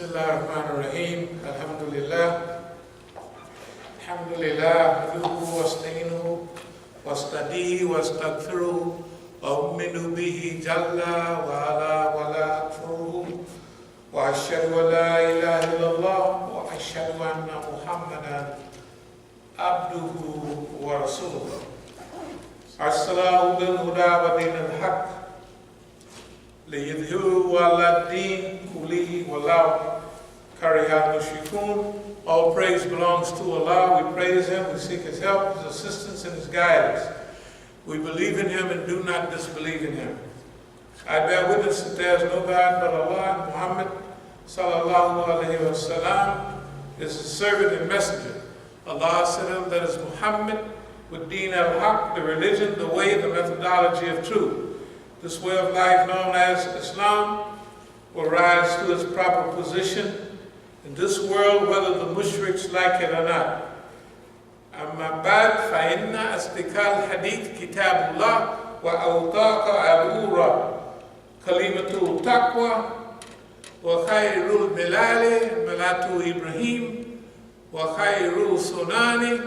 Bismillahirrahmanirrahim. Alhamdulillah. Alhamdulillah. Nahmaduhu wasta'inuhu wastadihi wastaghfiruhu wa u'minu bihi jalla wa ala wa la akfuruhu wa ashhadu an la ilaha illallah wa ashhadu anna Muhammadan abduhu wa rasuluhu. Arsalahu bil huda wa dinil haqq لِيُظْهِرَهُ عَلَى الدِّينِ كُلِّهِ وَلَوْ كَرِهَ الْمُشْرِكُونَ. All praise belongs to Allah. We praise Him, we seek His help, His assistance, and His guidance. We believe in Him and do not disbelieve in Him. I bear witness that there is no God but Allah, and Muhammad sallallahu alayhi wa sallam is His servant and messenger. Allah sent Him, that is Muhammad, with Deen al-Haq, the religion, the way, the methodology of truth. This way of life known as Islam will rise to its proper position in this world, whether the mushriks like it or not. Amma ba'd fa inna asdiqal hadith kitabullah wa awtaqa abura kalimatul taqwa wa khayrul milali milatu Ibrahim wa khayrul sunani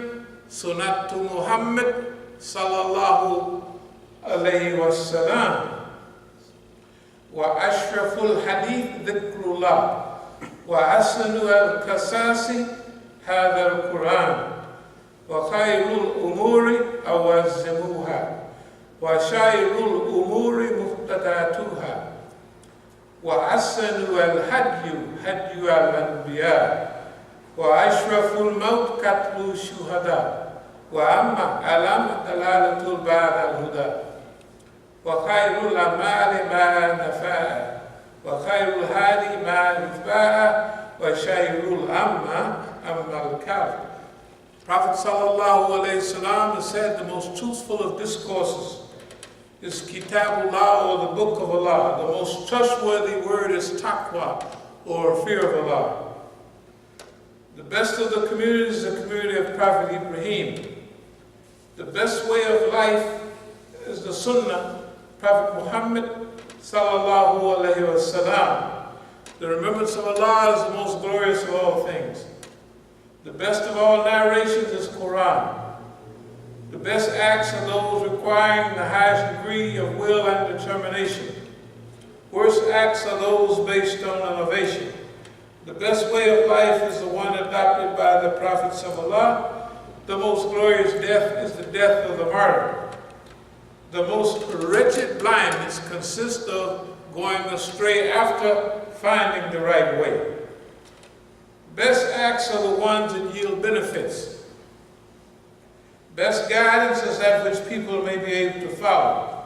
sunatu Muhammad sallallahu alayhi wa sallam wa ashraful hadith dhikrullah wa asanu al-kasasi hadha al-Quran wa khayrul umuri awazzimuha wa shayrul umuri muhtadatuha wa asanu al-hadyu hadyu al-anbiya wa ashraful maut katlu shuhada wa amma alam dalalatul ba'd al-huda وخير الأعمال ما نفع وخير الهادي ما نتبع وشير الأمة أما الكافر. Prophet sallallahu alayhi wasallam has said the most truthful of discourses is Kitabullah, or the Book of Allah. The most trustworthy word is taqwa, or fear of Allah. The best of the communities is the community of Prophet Ibrahim. The best way of life is the Sunnah Prophet Muhammad sallallahu alayhi wa sallam. The remembrance of Allah is the most glorious of all things. The best of all narrations is Quran. The best acts are those requiring the highest degree of will and determination. Worst acts are those based on innovation. The best way of life is the one adopted by the prophets of Allah. The most glorious death is the death of the martyr. The most wretched blindness consists of going astray after finding the right way. Best acts are the ones that yield benefits. Best guidance is that which people may be able to follow.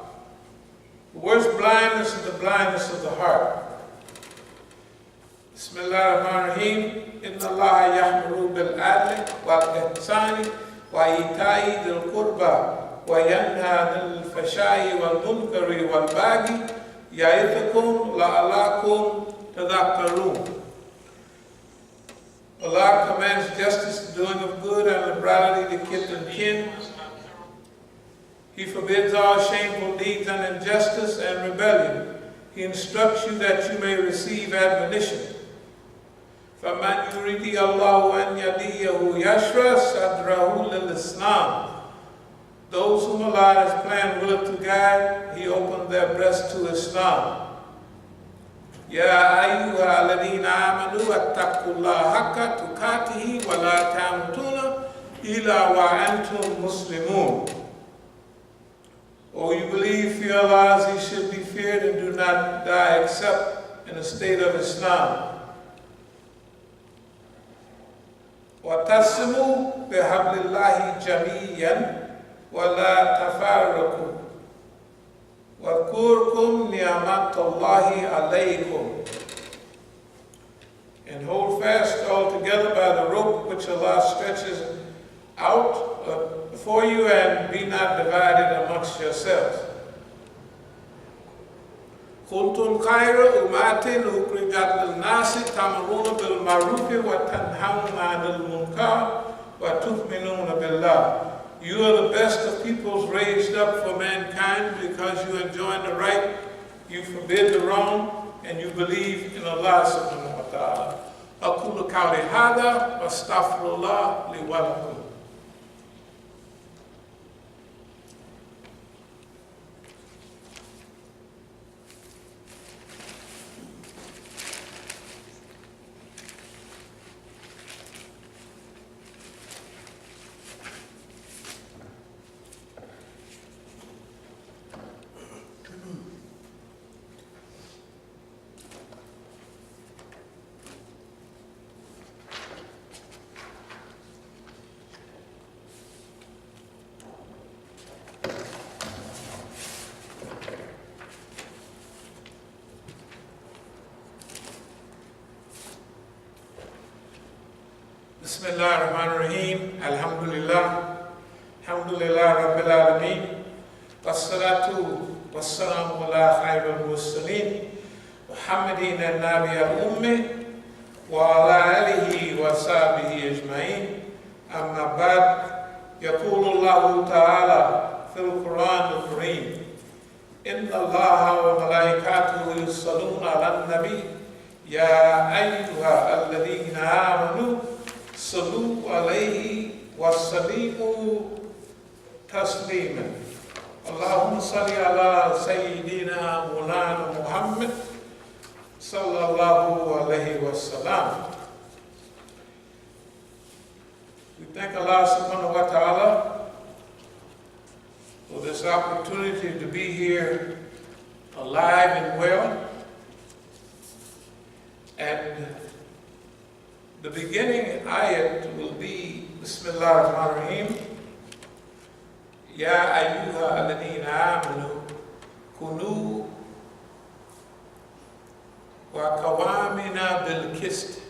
The worst blindness is the blindness of the heart. Bismillahirrahmanirrahim. Inna Allah ya'muru bil adli wal ihsani wa ita'i dhil qurba وَيَنْهَى عَنِ الْفَحْشَاءِ وَالْمُنكَرِ وَالْبَغْيِ يَعِظُكُمْ لَعَلَّكُمْ تَذَكَّرُونَ. Allah commands justice, the doing of good, and liberality to kith and kin. He forbids all shameful deeds and injustice and rebellion. He instructs you that you may receive admonition. فَمَنْ يُرِيدِ اللَّهُ أَنْ يَهْدِيَهُ يَشْرَحْ صَدْرَهُ لِلْإِسْلَامِ. Those whom Allah has planned will to guide, He opened their breasts to Islam. Ya ayyuha alladhina amanu attaqullaha haqqa tuqatihi wa la tamutuna illa wa antum muslimun. O you believe, fear Allah as He should be feared, and do not die except in a state of Islam. وَتَسِمُوا بِحَبْلِ اللَّهِ جَمِيعًا وَلَا تَفَرَّقُوا وَاذْكُرْكُمْ نِعْمَةَ اللَّهِ عَلَيْكُمْ. And hold fast all together by the rope which Allah stretches out before you, and be not divided amongst yourselves. كُنْتُمْ خَيْرَ أُمَّةٍ أُخْرِجَتْ لِلنَّاسِ تَأْمُرُونَ بِالْمَعْرُوفِ وَتَنْهَوْنَ عَنِ الْمُنكَرِ وَتُؤْمِنُونَ بِاللَّهِ. You are the best of peoples raised up for mankind, because you enjoin the right, you forbid the wrong, and you believe in Allah subhanahu wa ta'ala. أقول قولي هذا واستغفر الله لي ولكم. Bismillah ar-Rahman ar-Rahim. Alhamdulillah. Alhamdulillah Rabbil Alameen. Wassalatu wassalamu ala khayril mursalin. Muhammadin al-Nabi al-Ummi. Wa ala alihi wa sahbihi ajma'in. Amma ba'd. Yaqulu Allahu ta'ala fil Quran al-Kareem. Inna Allaha wa malaikatuhu yusalluna ala nabi. Ya ayyuha alladhina amanu. Sallu alayhi wa sallimu tasliman. Allahumma salli ala Sayyidina Mulana Muhammad sallallahu alayhi wa sallam. We thank Allah subhanahu wa ta'ala for this opportunity to be here alive and well. And the beginning ayat will be Bismillah ar-Rahman ar-Rahim. Ya ayyuha alladhina amanu kunu wa qawamina bil qist.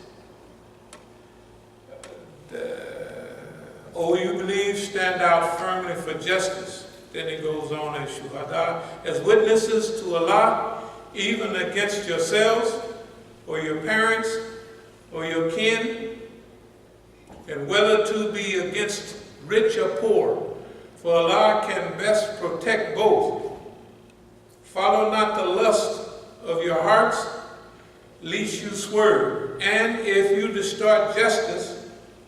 O you believe, stand out firmly for justice. Then he goes on as shuhada, as witnesses to Allah, even against yourselves or your parents or your kin, and whether to be against rich or poor, for Allah can best protect both. Follow not the lust of your hearts, lest you swerve. And if you distort justice,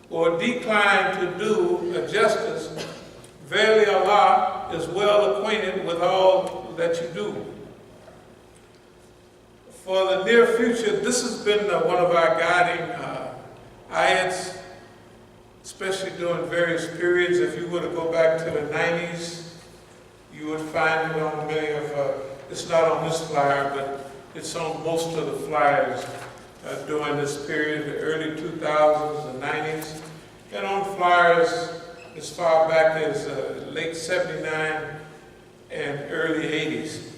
or decline to do a justice, verily Allah is well acquainted with all that you do. For the near future, this has been one of our guiding ayats, especially during various periods. If you were to go back to the 90s, you would find it on many of, it's not on this flyer, but it's on most of the flyers during this period, the early 2000s and 90s, and on flyers as far back as late 79 and early 80s.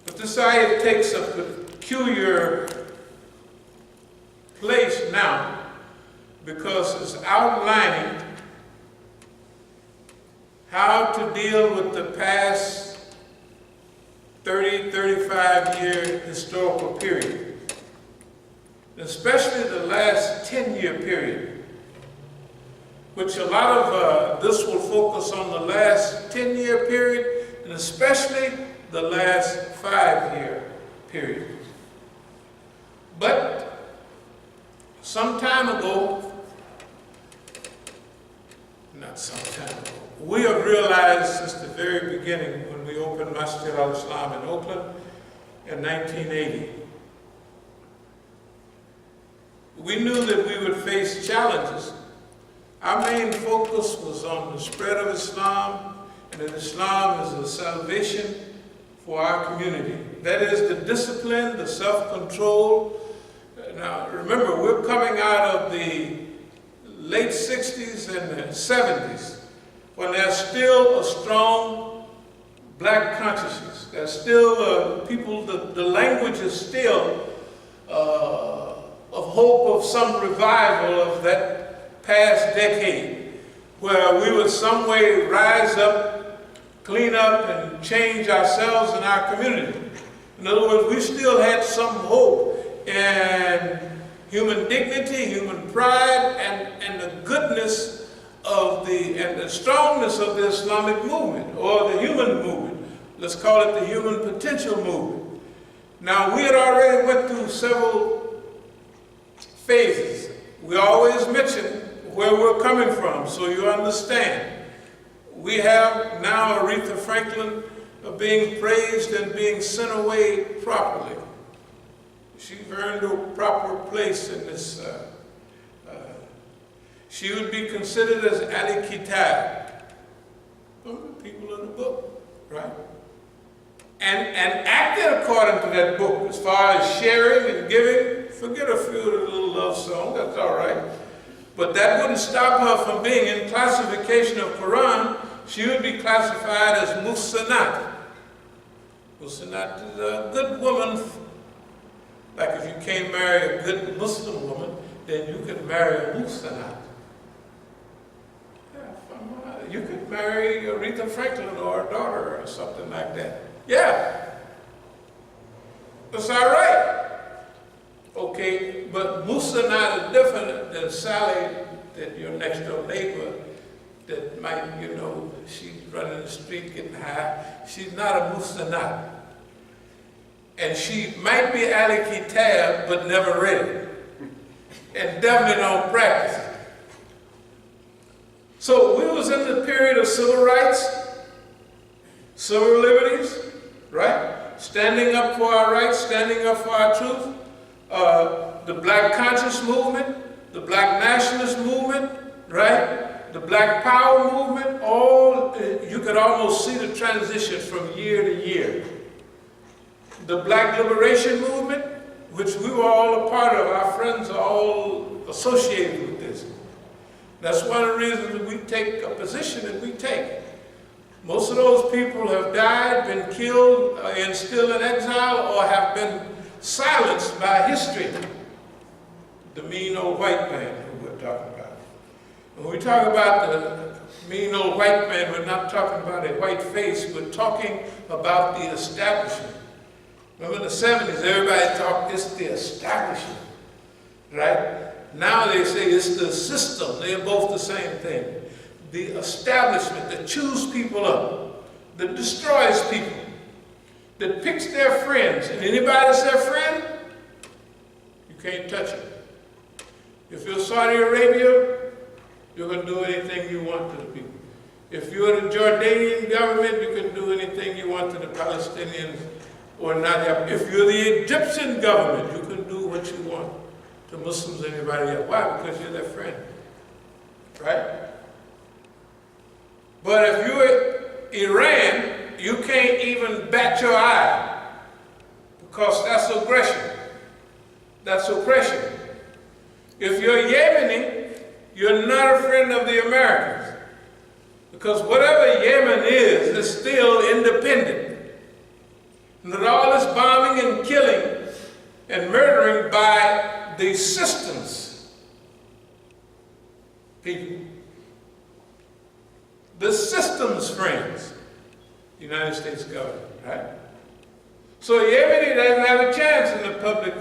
But this ayat takes a peculiar place now because it's outlining how to deal with the past 30, 35-year historical period, especially the last 10-year period, which a lot of this will focus on the last 10-year period, and especially the last 5-year period. But some time ago, not some time ago, we have realized since the very beginning when we opened Masjid al-Islam in Oakland in 1980, we knew that we would face challenges. Our main focus was on the spread of Islam, and that Islam is a salvation for our community. That is the discipline, the self-control. Now remember, we're coming out of the late 60s and the 70s when there's still a strong black consciousness. There's still people, the language is still of hope of some revival of that past decade where we would some way rise up, clean up, and change ourselves and our community. In other words, we still had some hope in human dignity, human pride, and the goodness of and the strongness of the Islamic movement, or the human movement, Let's call it the human potential movement. Now, we had already went through several phases. We always mention where we're coming from, so you understand. We have now Aretha Franklin being praised and being sent away properly. She's earned a proper place in this. She would be considered as Ali Kitab. People in the book, right? And acted according to that book as far as sharing and giving. Forget a few of the little love songs, that's all right. But that wouldn't stop her from being in classification of Quran. She would be classified as Musanat. Musanat is a good woman. Like if you can't marry a good Muslim woman, then you could marry a Musanat. You could marry Aretha Franklin or her daughter or something like that. Yeah. That's all right. Okay, but Musanat is different than Sally, that your next door neighbor, that might, you know, she's running the street getting high. She's not a Musanat. And she might be Ali Kitab, but never read it. And definitely don't practice it. So we was in the period of civil rights, civil liberties, right? Standing up for our rights, standing up for our truth. The Black Conscious Movement, the Black Nationalist Movement, right? The Black Power Movement, all, you could almost see the transition from year to year. The Black Liberation Movement, which we were all a part of, our friends are all associated with this. That's one of the reasons that we take a position that we take. Most of those people have died, been killed, and still in exile, or have been silenced by history. The mean old white man who we're talking about. When we talk about the mean old white man, we're not talking about a white face, we're talking about the establishment. Remember in the 70s, everybody talked, it's the establishment, right? Now they say it's the system. They're both the same thing. The establishment that chews people up, that destroys people, that picks their friends. And anybody that's their friend, you can't touch it. If you're Saudi Arabia, you're going to do anything you want to the people. If you're the Jordanian government, you can do anything you want to the Palestinians or not help. If you're the Egyptian government, you can do what you want to Muslims and everybody else. Why? Because you're their friend, right? But if you're Iran, you can't even bat your eye because that's aggression. That's oppression. If you're Yemeni, you're not a friend of the Americans because whatever Yemen is, it's still independent. And that all this bombing and killing and murdering by the systems people. The systems friends, the United States government, right? So Yemeni doesn't have a chance in the public.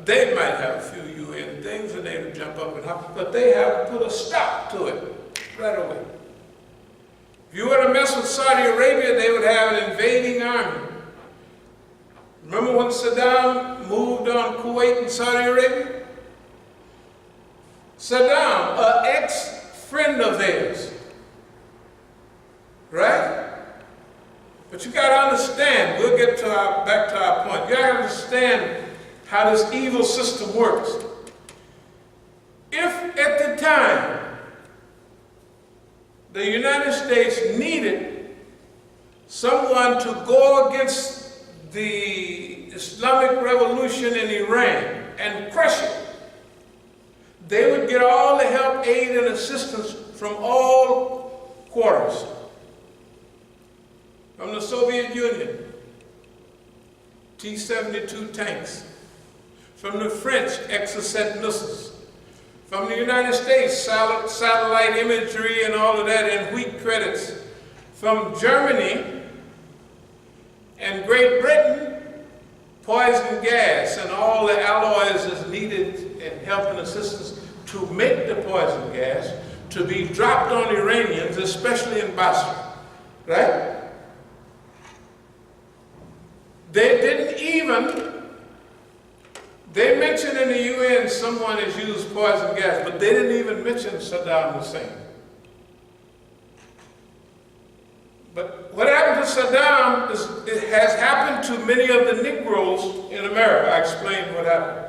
They might have a few UN things and they would jump up and hop, but they have put a stop to it right away. If you were to mess with Saudi Arabia, they would have an invading army. Remember when Saddam moved on Kuwait and Saudi Arabia? Saddam, an ex-friend of theirs, right? But you got to understand, we'll get to back to our point. You got to understand how this evil system works. If at the time the United States needed someone to go against the Islamic Revolution in Iran and crush it, they would get all the help, aid, and assistance from all quarters. From the Soviet Union, T-72 tanks. From the French, Exocet missiles. From the United States, satellite imagery and all of that, and wheat credits. From Germany and Great Britain, poison gas and all the alloys that's needed and help and assistance to make the poison gas to be dropped on Iranians, especially in Basra, right? They didn't even, they mentioned in the UN someone has used poison gas, but they didn't even mention Saddam Hussein. But what happened to Saddam it has happened to many of the Negroes in America. I explained what happened.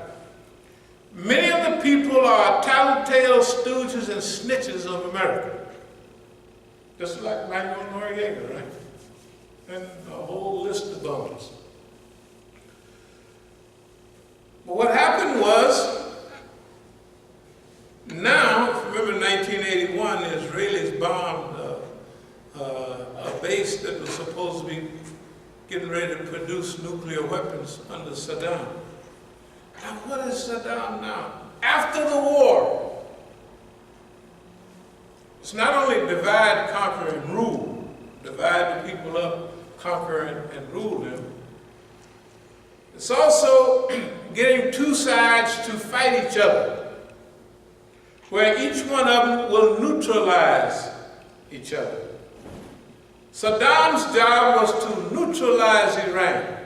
Many of the people are tattletale stooges and snitches of America. Just like Manuel Noriega, right? And a whole list of bums. But what happened was, now, if you remember 1981, the Israelis bombed a base that was supposed to be getting ready to produce nuclear weapons under Saddam. Now, what is Saddam now? After the war, it's not only divide, conquer, and rule. Divide the people up, conquer, and rule them. It's also getting two sides to fight each other, where each one of them will neutralize each other. Saddam's job was to neutralize Iran.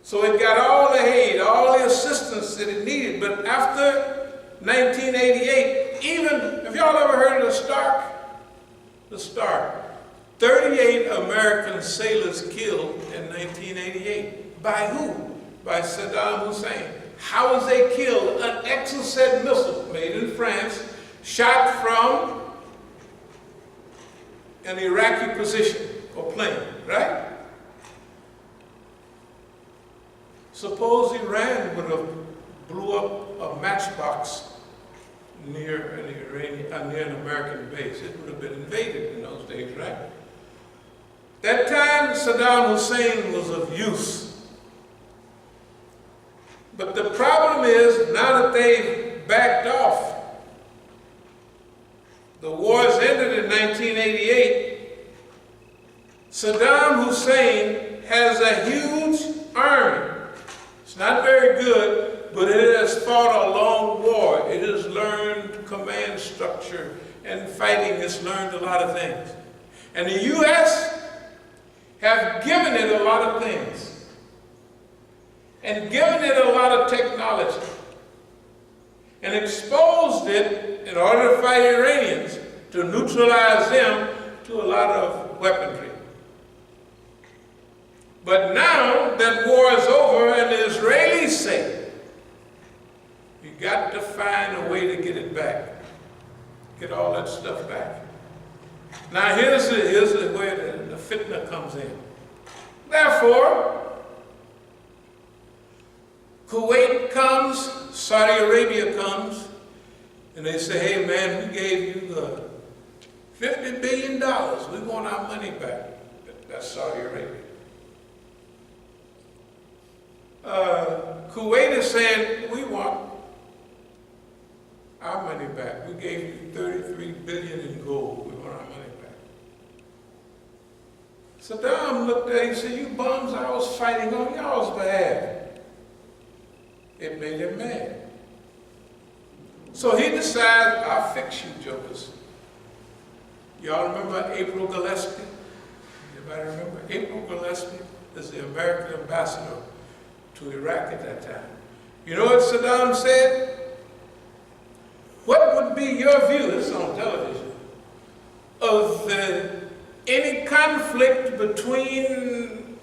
So it got all the aid, all the assistance that it needed. But after 1988, even, have y'all ever heard of the Stark? The Stark. 38 American sailors killed in 1988. By who? By Saddam Hussein. How was they killed? An Exocet missile made in France, shot from an Iraqi position or plane, right? Suppose Iran would have blew up a matchbox near an American base. It would have been invaded in those days, right? That time, Saddam Hussein was of use. But the problem is, now that they've backed off, the wars ended in 1988, Saddam Hussein has a huge army. It's not very good, but it has fought a long war. It has learned command structure and fighting. It's learned a lot of things. And the U.S. have given it a lot of things and given it a lot of technology and exposed it in order to fight Iranians, to neutralize them, to a lot of weaponry. But now that war is over and the Israelis say, you got to find a way to get it back. Get all that stuff back. Now here's where the fitna comes in. Therefore, Kuwait comes, Saudi Arabia comes, and they say, hey man, we gave you $50 billion. We want our money back. That's Saudi Arabia. Kuwait is saying, we want our money back. We gave you $33 billion in gold. We want our money back. Saddam looked at it and said, you bums, I was fighting on y'all's behalf. It made him mad. So he decided, I'll fix you jokers. Y'all remember April Gillespie? Anybody remember? April Gillespie is the American ambassador to Iraq at that time. You know what Saddam said? What would be your view, this is on television, of any conflict between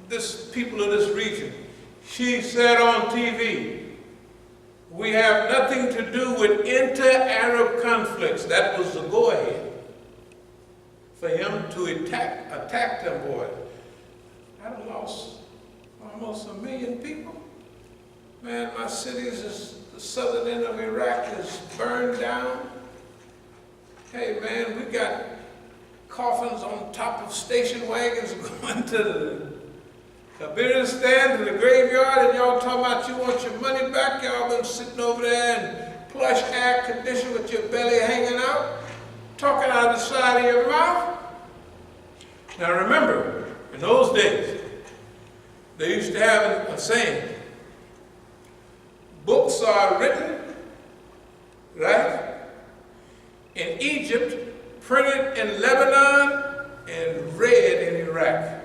this people of this region? She said on TV, we have nothing to do with inter-Arab conflicts. That was the go-ahead for him to attack them boys. I lost almost 1 million people. Man, my cities, the southern end of Iraq is burned down. Hey man, we got coffins on top of station wagons going to the Kabiristan, to the graveyard, and y'all talking about you want your money back. Y'all been sitting over there in plush air condition with your belly hanging out, talking out of the side of your mouth. Now remember, in those days, they used to have a saying, books are written, right, in Egypt, printed in Lebanon, and read in Iraq.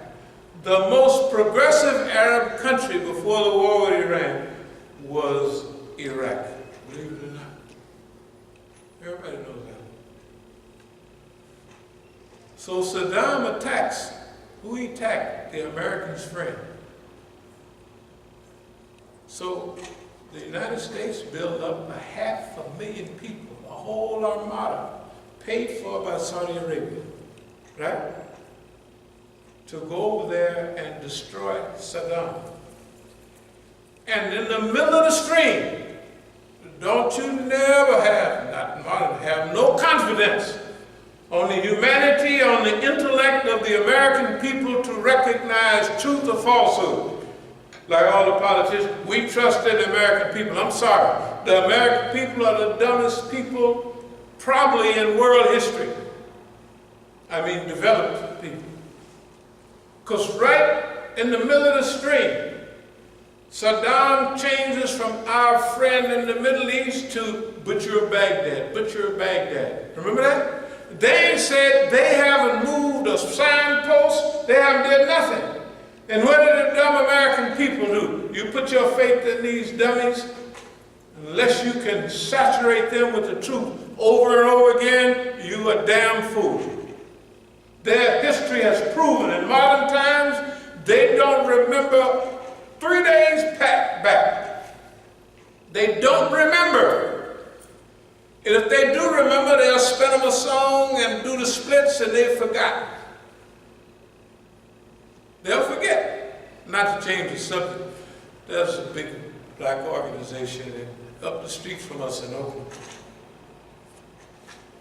The most progressive Arab country before the war with Iran was Iraq. Believe it or not. Everybody knows that. So Saddam attacks. Who he attacked? The Americans' friend. So the United States built up 500,000 people, a whole armada, paid for by Saudi Arabia, right? To go over there and destroy Saddam. And in the middle of the stream, don't you never have no confidence on the humanity, on the intellect of the American people to recognize truth or falsehood. Like all the politicians, we trust in the American people. I'm sorry. The American people are the dumbest people probably in world history. I mean, developed people. Because right in the middle of the stream, Saddam changes from our friend in the Middle East to Butcher of Baghdad, Butcher of Baghdad. Remember that? They said they haven't moved a signpost, they haven't did nothing. And what did the dumb American people do? You put your faith in these dummies, unless you can saturate them with the truth over and over again, you a damn fool. Their history has proven in modern times, they don't remember 3 days back. They don't remember. And if they do remember, they'll spin them a song and do the splits and they've forgotten. They'll forget. Not to change the subject, there's a big black organization up the street from us in Oakland.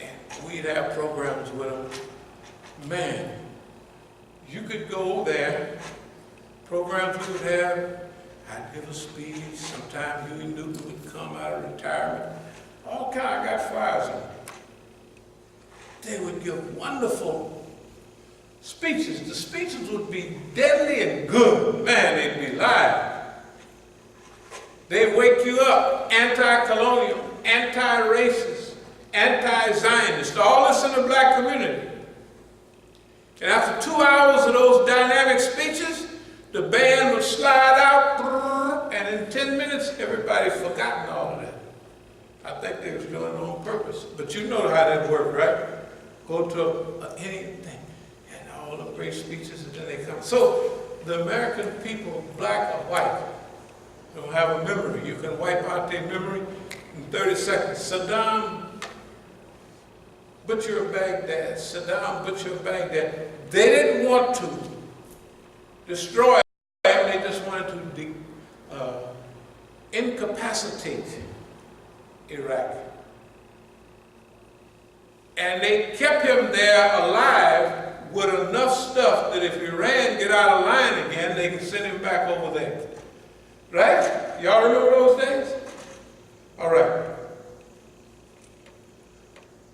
And we'd have programs with them. Man, you could go there, programs we would have, I'd give a speech, sometimes Huey Newton would come out of retirement, all kind, I got flyers on. They would give wonderful speeches. The speeches would be deadly and good. Man, they'd be live. They'd wake you up, anti-colonial, anti-racist, anti-Zionist, all this in the black community. And after 2 hours of those dynamic speeches, the band would slide out, and in 10 minutes, everybody forgotten all of that. I think they was doing it on purpose. But you know how that worked, right? Go to anything, and all the great speeches, and then they come. So, the American people, black or white, don't have a memory. You can wipe out their memory in 30 seconds. Saddam, Butcher of Baghdad, Saddam, Butcher of Baghdad. They didn't want to destroy him, they just wanted to incapacitate Iraq. And they kept him there alive with enough stuff that if Iran get out of line again, they can send him back over there. Right? Y'all remember those days? All right.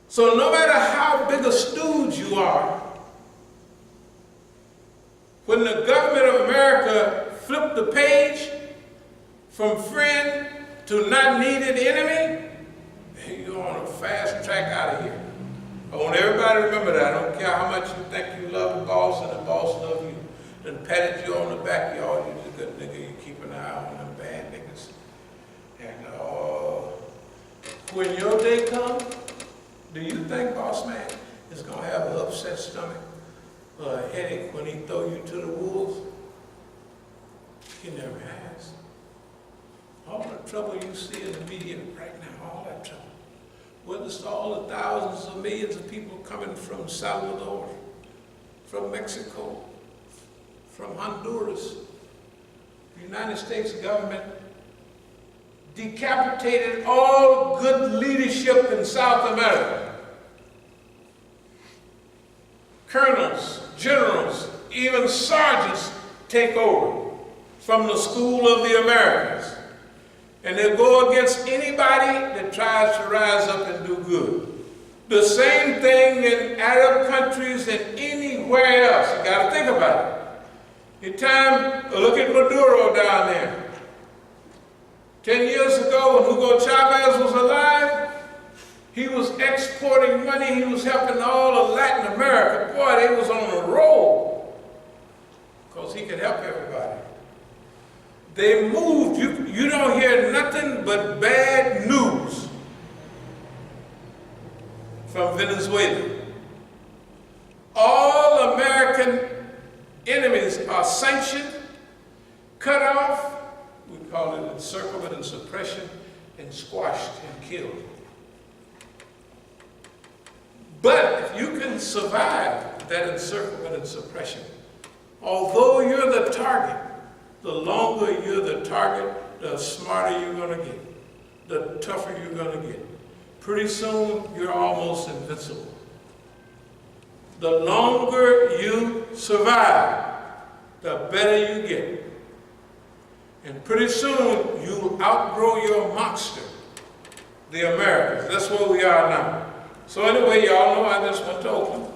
So no matter how big a stooge you are, when the government of America flipped the page from friend to not needed enemy, you're on a fast track out of here. I want everybody to remember that. I don't care how much you think you love the boss and the boss loves you, then patted you on the back, y'all, you're a good nigga, you keep an eye on them bad niggas. And when your day comes, do you think, boss man, is going to have an upset stomach or a headache when he throw you to the wolves? He never has. All the trouble you see in the media right now, all that trouble. Whether it's all the thousands of millions of people coming from Salvador, from Mexico, from Honduras, the United States government decapitated all good leadership in South America. Colonels, generals, even sergeants take over from the school of the Americans. And they'll go against anybody that tries to rise up and do good. The same thing in Arab countries and anywhere else. You got to think about it. In time, look at Maduro down there. 10 years ago, when Hugo Chavez was alive, he was exporting money. He was helping all of Latin America. Boy, they was on a roll. Because he could help everybody. They moved. You don't hear nothing but bad news from Venezuela. All American enemies are sanctioned, cut off, we call it encirclement and suppression, and squashed and killed. But if you can survive that encirclement and suppression, although you're the target, the longer you're the target, the smarter you're going to get, the tougher you're going to get. Pretty soon, you're almost invincible. The longer you survive, the better you get. And pretty soon, you outgrow your monster, the Americans. That's where we are now. So anyway, y'all know I just went to Oakland.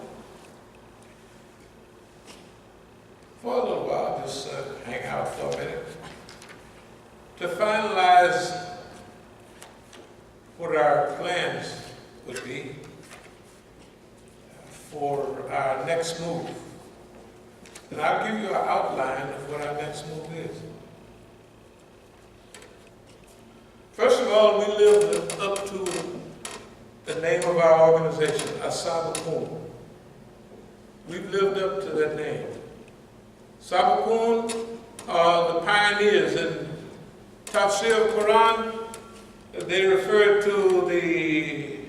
For a little while, just hang out for a minute to finalize what our plans would be for our next move. And I'll give you an outline of what our next move is. First of all, we live up to the name of our organization, As-Sabiqun. We've lived up to that name. Sabiqun are the pioneers in Tafsir Quran. They refer to the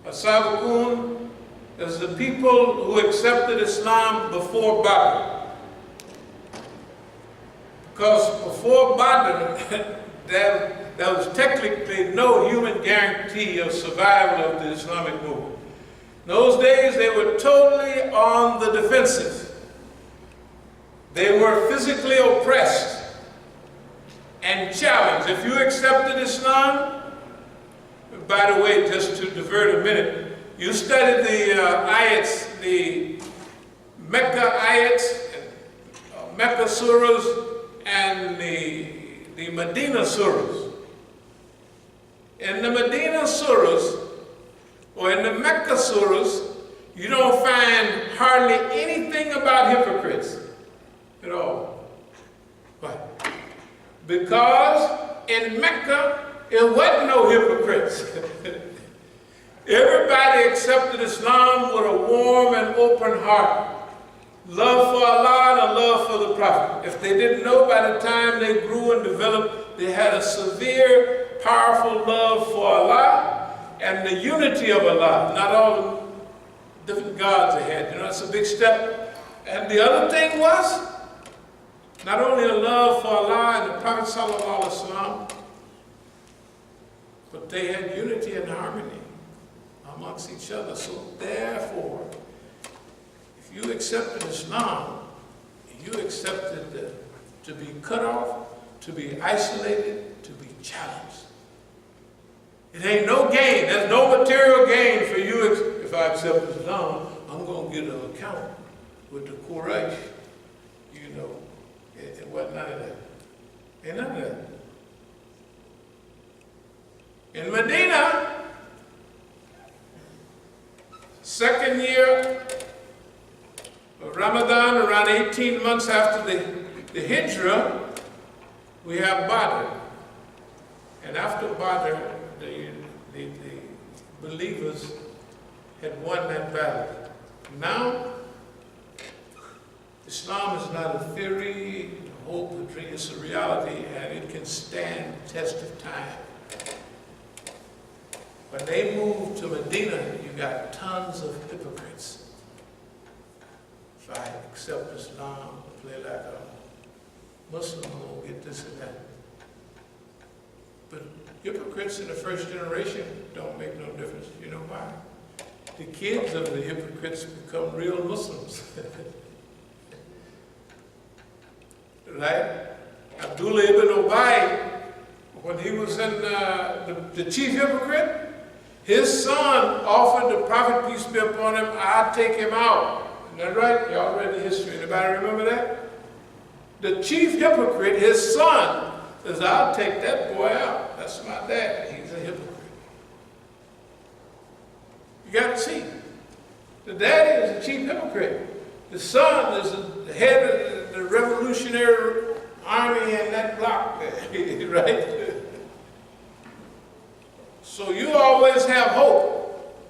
As-Sabiqun as the people who accepted Islam before Badr. Because before Badr, there was technically no human guarantee of survival of the Islamic movement. In those days, they were totally on the defensive. They were physically oppressed and challenged. If you accepted Islam, by the way, just to divert a minute, you studied the ayats, the Mecca ayats, Mecca surahs, and the Medina surahs. In the Medina surahs, or in the Mecca surahs, you don't find hardly anything about hypocrites at all. Why? Because in Mecca, there wasn't no hypocrites. Everybody accepted Islam with a warm and open heart. Love for Allah and a love for the Prophet. If they didn't know, by the time they grew and developed, they had a severe, powerful love for Allah and the unity of Allah. Not all the different gods they had. You know, that's a big step. And the other thing was, not only a love for Allah and the Prophet Sallallahu Alaihi Wasallam, but they had unity and harmony amongst each other. So therefore, if you accepted Islam, you accepted to be cut off, to be isolated, to be challenged. It ain't no gain. There's no material gain for you. If I accept Islam, I'm going to get an account with the Quraysh. You know, it wasn't none of that. Ain't none of that. In Medina, second year of Ramadan, around 18 months after the Hijrah, we have Badr. And after Badr, the believers had won that battle. Now, Islam is not a theory, a hope, a dream, it's a reality, and it can stand the test of time. When they moved to Medina, you got tons of hypocrites. If I accept Islam, play like a Muslim, I'm going to get this and that. But hypocrites in the first generation don't make no difference. You know why? The kids of the hypocrites become real Muslims. Right? Abdul-Alim, when he was in the chief hypocrite, his son offered the Prophet, peace be upon him, I'll take him out. Isn't that right? Y'all read the history. Anybody remember that? The chief hypocrite, his son, says, I'll take that boy out. That's my dad. He's a hypocrite. You got to see. The daddy is the chief hypocrite. The son is the head of the Revolutionary Army and that block there, right? So you always have hope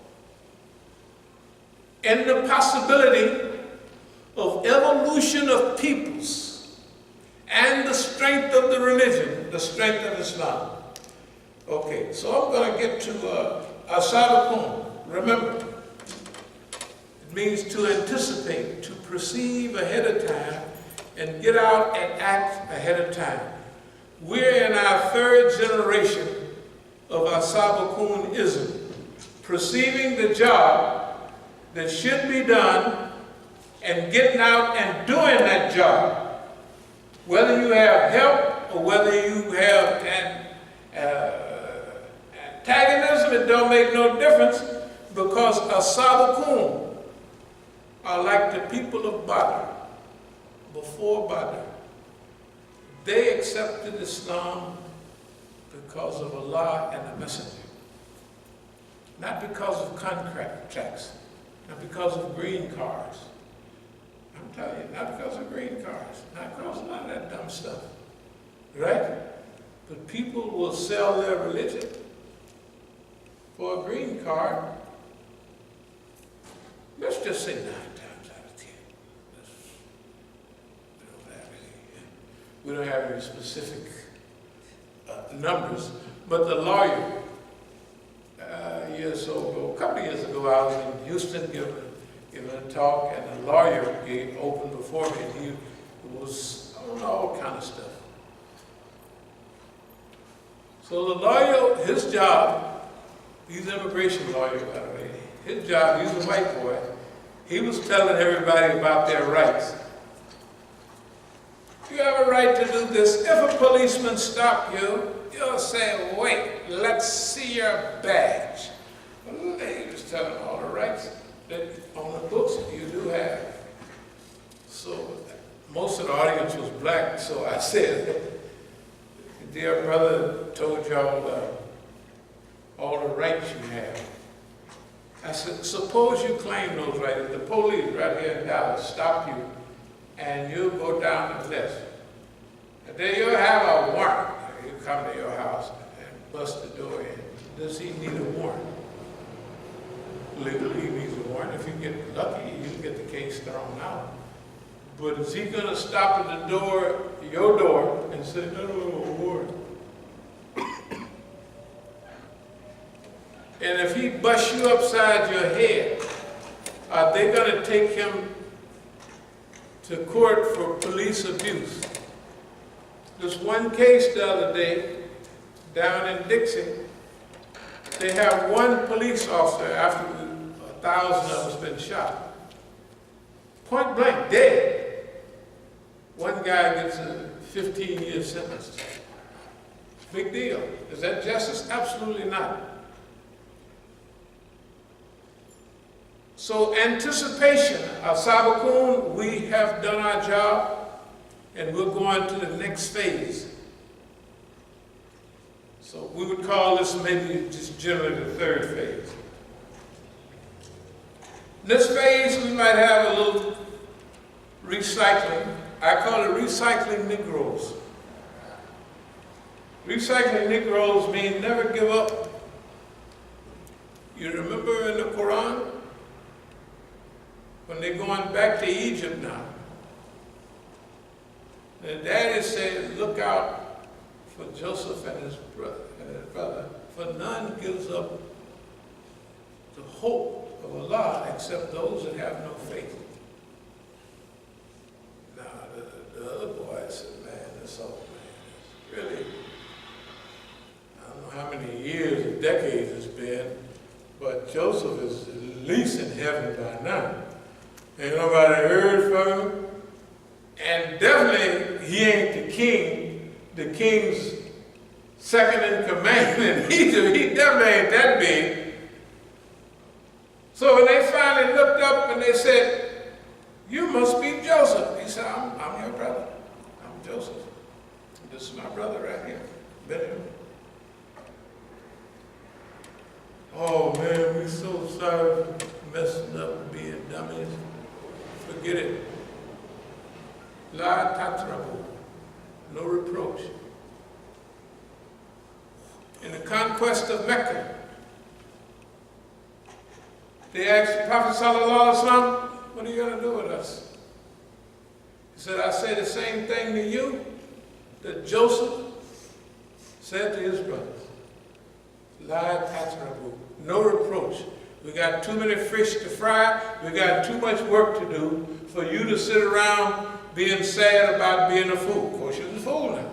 in the possibility of evolution of peoples and the strength of the religion, the strength of Islam. Okay, so I'm going to get to As-Sabiqun. Remember, it means to anticipate, to perceive ahead of time, and get out and act ahead of time. We're in our third generation of As-Sabiqunism, perceiving the job that should be done and getting out and doing that job. Whether you have help or whether you have antagonism, it don't make no difference, because As-Sabiqun are like the people of Badr, before Badr. They accepted Islam because of Allah and the Messenger. Not because of contracts, not because of green cards. I'm telling you, not because of green cards, not because of none of that dumb stuff. Right? But people will sell their religion for a green card. Let's just say 9 times out of 10. We don't have any specific numbers, but the lawyer, a couple of years ago, I was in Houston giving a talk, and the lawyer opened before me, and he was, I don't know, all kind of stuff. So the lawyer, his job, he's an immigration lawyer, by the way, his job, he's a white boy, he was telling everybody about their rights. You have a right to do this. If a policeman stops you, you'll say, wait, let's see your badge. Well, he was telling all the rights that on the books that you do have. So most of the audience was black, so I said, dear brother told y'all all the rights you have. I said, suppose you claim those rights. The police right here in Dallas stop you, and you go down the list. And then you'll have a warrant. You come to your house and bust the door in. Does he need a warrant? Legally, he needs a warrant. If you get lucky, you can get the case thrown out. But is he going to stop at the door, your door, and say, no, warrant? And if he busts you upside your head, are they going to take him to court for police abuse? There's one case the other day down in Dixie. They have one police officer after 1,000 of us been shot. Point blank, dead. One guy gets a 15-year sentence. Big deal. Is that justice? Absolutely not. So anticipation, As-Sabiqun, we have done our job, and we're going to the next phase. So we would call this maybe just generally the third phase. In this phase, we might have a little recycling. I call it recycling Negroes. Recycling Negroes mean never give up. You remember in the Quran, when they're going back to Egypt now, the daddy said, look out for Joseph and his brother, for none gives up the hope of Allah except those that have no faith. Now, the other boy said, man, this old man is really, I don't know how many years or decades it's been, but Joseph is at least in heaven by now. Ain't nobody heard from him. And definitely, he ain't the king. The king's second in command in Egypt. He definitely ain't that big. So when they finally looked up and they said, you must be Joseph. He said, I'm your brother. I'm Joseph. This is my brother right here, Benjamin. Oh man, we're so sorry for messing up and being dummies. Forget it. La tatrabu, no reproach. In the conquest of Mecca, they asked the Prophet ﷺ, what are you going to do with us? He said, I say the same thing to you that Joseph said to his brothers. La tatrabu, no reproach. We got too many fish to fry. We got too much work to do for you to sit around being sad about being a fool. Of course, you're a fool now.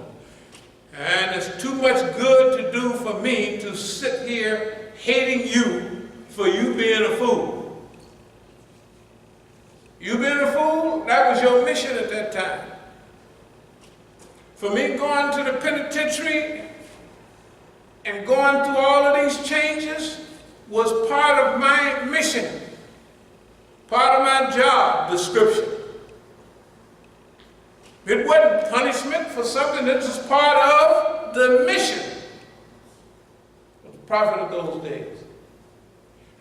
And it's too much good to do for me to sit here hating you for you being a fool. You being a fool, that was your mission at that time. For me going to the penitentiary and going through all of these changes was part of my mission, part of my job description. It wasn't punishment for something that was part of the mission of the prophet of those days.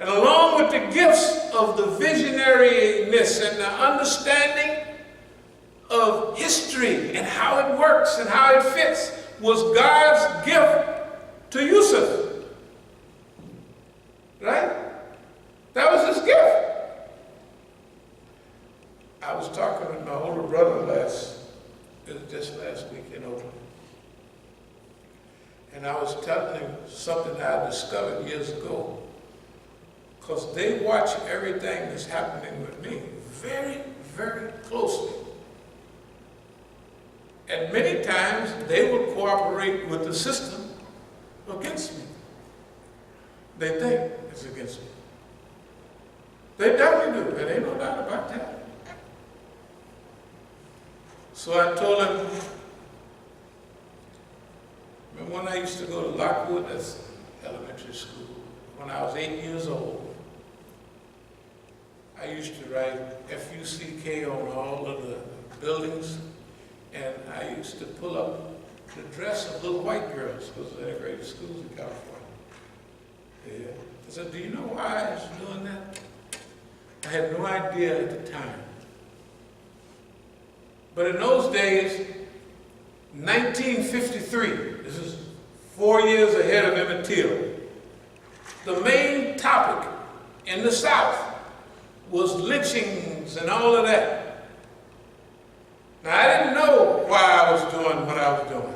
And along with the gifts of the visionariness and the understanding of history and how it works and how it fits was God's gift to Yusuf. Right? That was his gift. I was talking with my older brother just last week in Oakland. And I was telling him something that I discovered years ago. Because they watch everything that's happening with me very, very closely. And many times they will cooperate with the system against me. They think it's against me. They definitely do, and ain't no doubt about that. So I told him, remember when I used to go to Lockwood, that's elementary school, when I was 8 years old, I used to write F-U-C-K on all of the buildings, and I used to pull up the dress of little white girls, because they're the greatest schools in California. Yeah. I said, do you know why I was doing that? I had no idea at the time. But in those days, 1953, this is 4 years ahead of Emmett Till, the main topic in the South was lynchings and all of that. Now, I didn't know why I was doing what I was doing.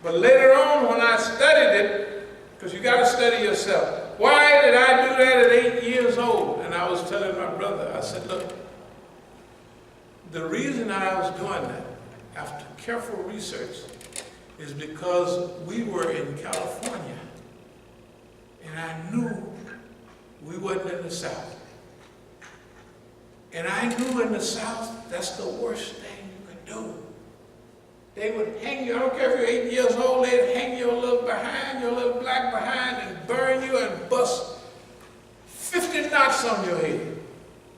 But later on, when I studied it, because you got to study yourself, why did I do that at 8 years old? And I was telling my brother, I said, look, the reason I was doing that, after careful research, is because we were in California, and I knew we wasn't in the South. And I knew in the South, that's the worst thing you could do. They would hang you, I don't care if you're 8 years old, they'd hang your little behind, your little black behind, and burn you and bust 50 knots on your head.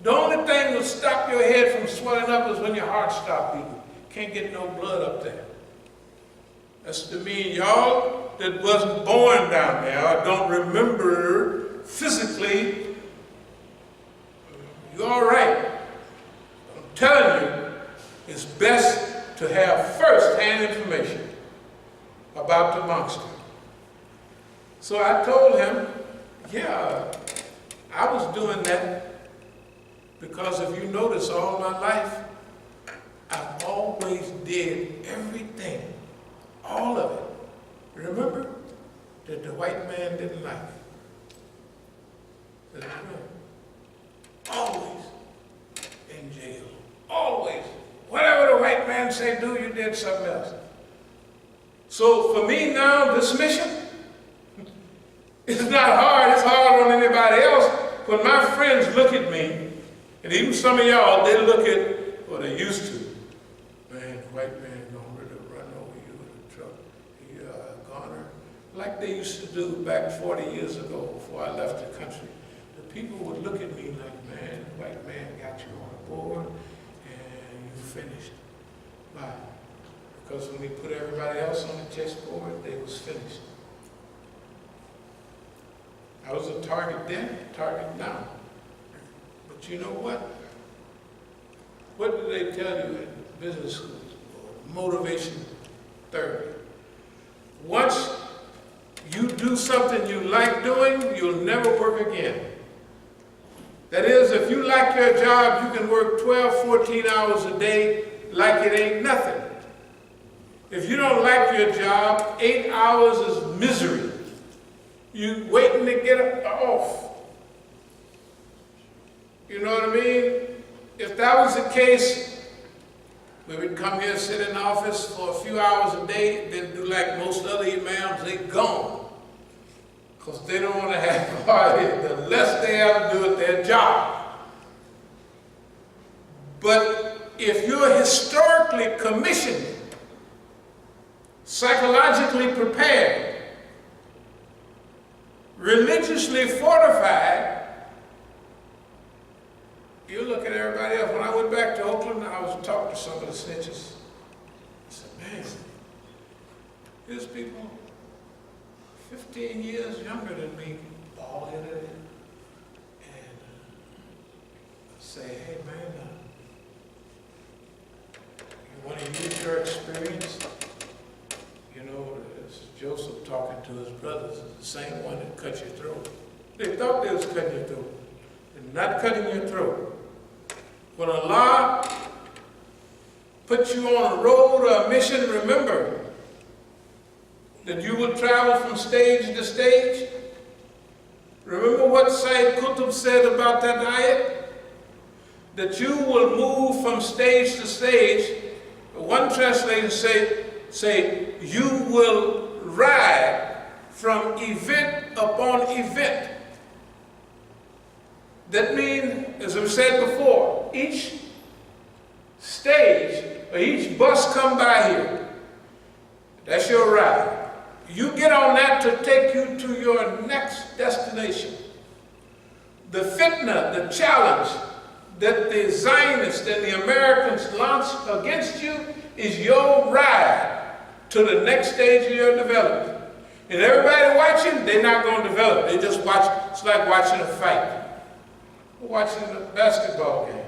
The only thing that would stop your head from swelling up is when your heart stopped beating. Can't get no blood up there. That's to me, y'all that wasn't born down there or don't remember physically, you're all right. I'm telling you, it's best to have first-hand information about the monster. So I told him, yeah, I was doing that because if you notice all my life, I've always did everything, all of it, remember, that the white man didn't like. Always in jail, always. Whatever the white man say do, you did something else. So for me now, this mission, it's not hard, it's hard on anybody else. When my friends look at me, and even some of y'all, they look at what they used to. Man, white man gonna really run over you with a truck. He goner. Like they used to do back 40 years ago before I left the country. The people would look at me like, man, the white man got you on board and you finished. Why? Because when we put everybody else on the chessboard, they was finished. I was a target then, target now. But you know what? What do they tell you in business schools? Motivation therapy. Once you do something you like doing, you'll never work again. That is, if you like your job, you can work 12, 14 hours a day like it ain't nothing. If you don't like your job, 8 hours is misery. You waiting to get off. You know what I mean? If that was the case, we would come here, sit in the office for a few hours a day, then do like most other imams, they gone. Because they don't want to have the less they have to do with their job. But if you're historically commissioned, psychologically prepared, religiously fortified, you look at everybody else. When I went back to Oakland, I was talking to some of the snitches. I said, man, here's people 15 years younger than me, bald-headed, and I say, hey man, you want to use your experience? You know, this is Joseph talking to his brothers, it's the same one that cut your throat. They thought they was cutting your throat. They're not cutting your throat. When Allah puts you on a road or a mission, remember that you will travel from stage to stage. Remember what Sayyid Qutb said about that ayat? That you will move from stage to stage. One translation say you will ride from event upon event. That means, as I've said before, each stage or each bus come by here, that's your ride. You get on that to take you to your next destination. The fitna, the challenge that the Zionists and the Americans launch against you is your ride to the next stage of your development. And everybody watching, they're not going to develop. They just watch. It's like watching a fight. Watching a basketball game.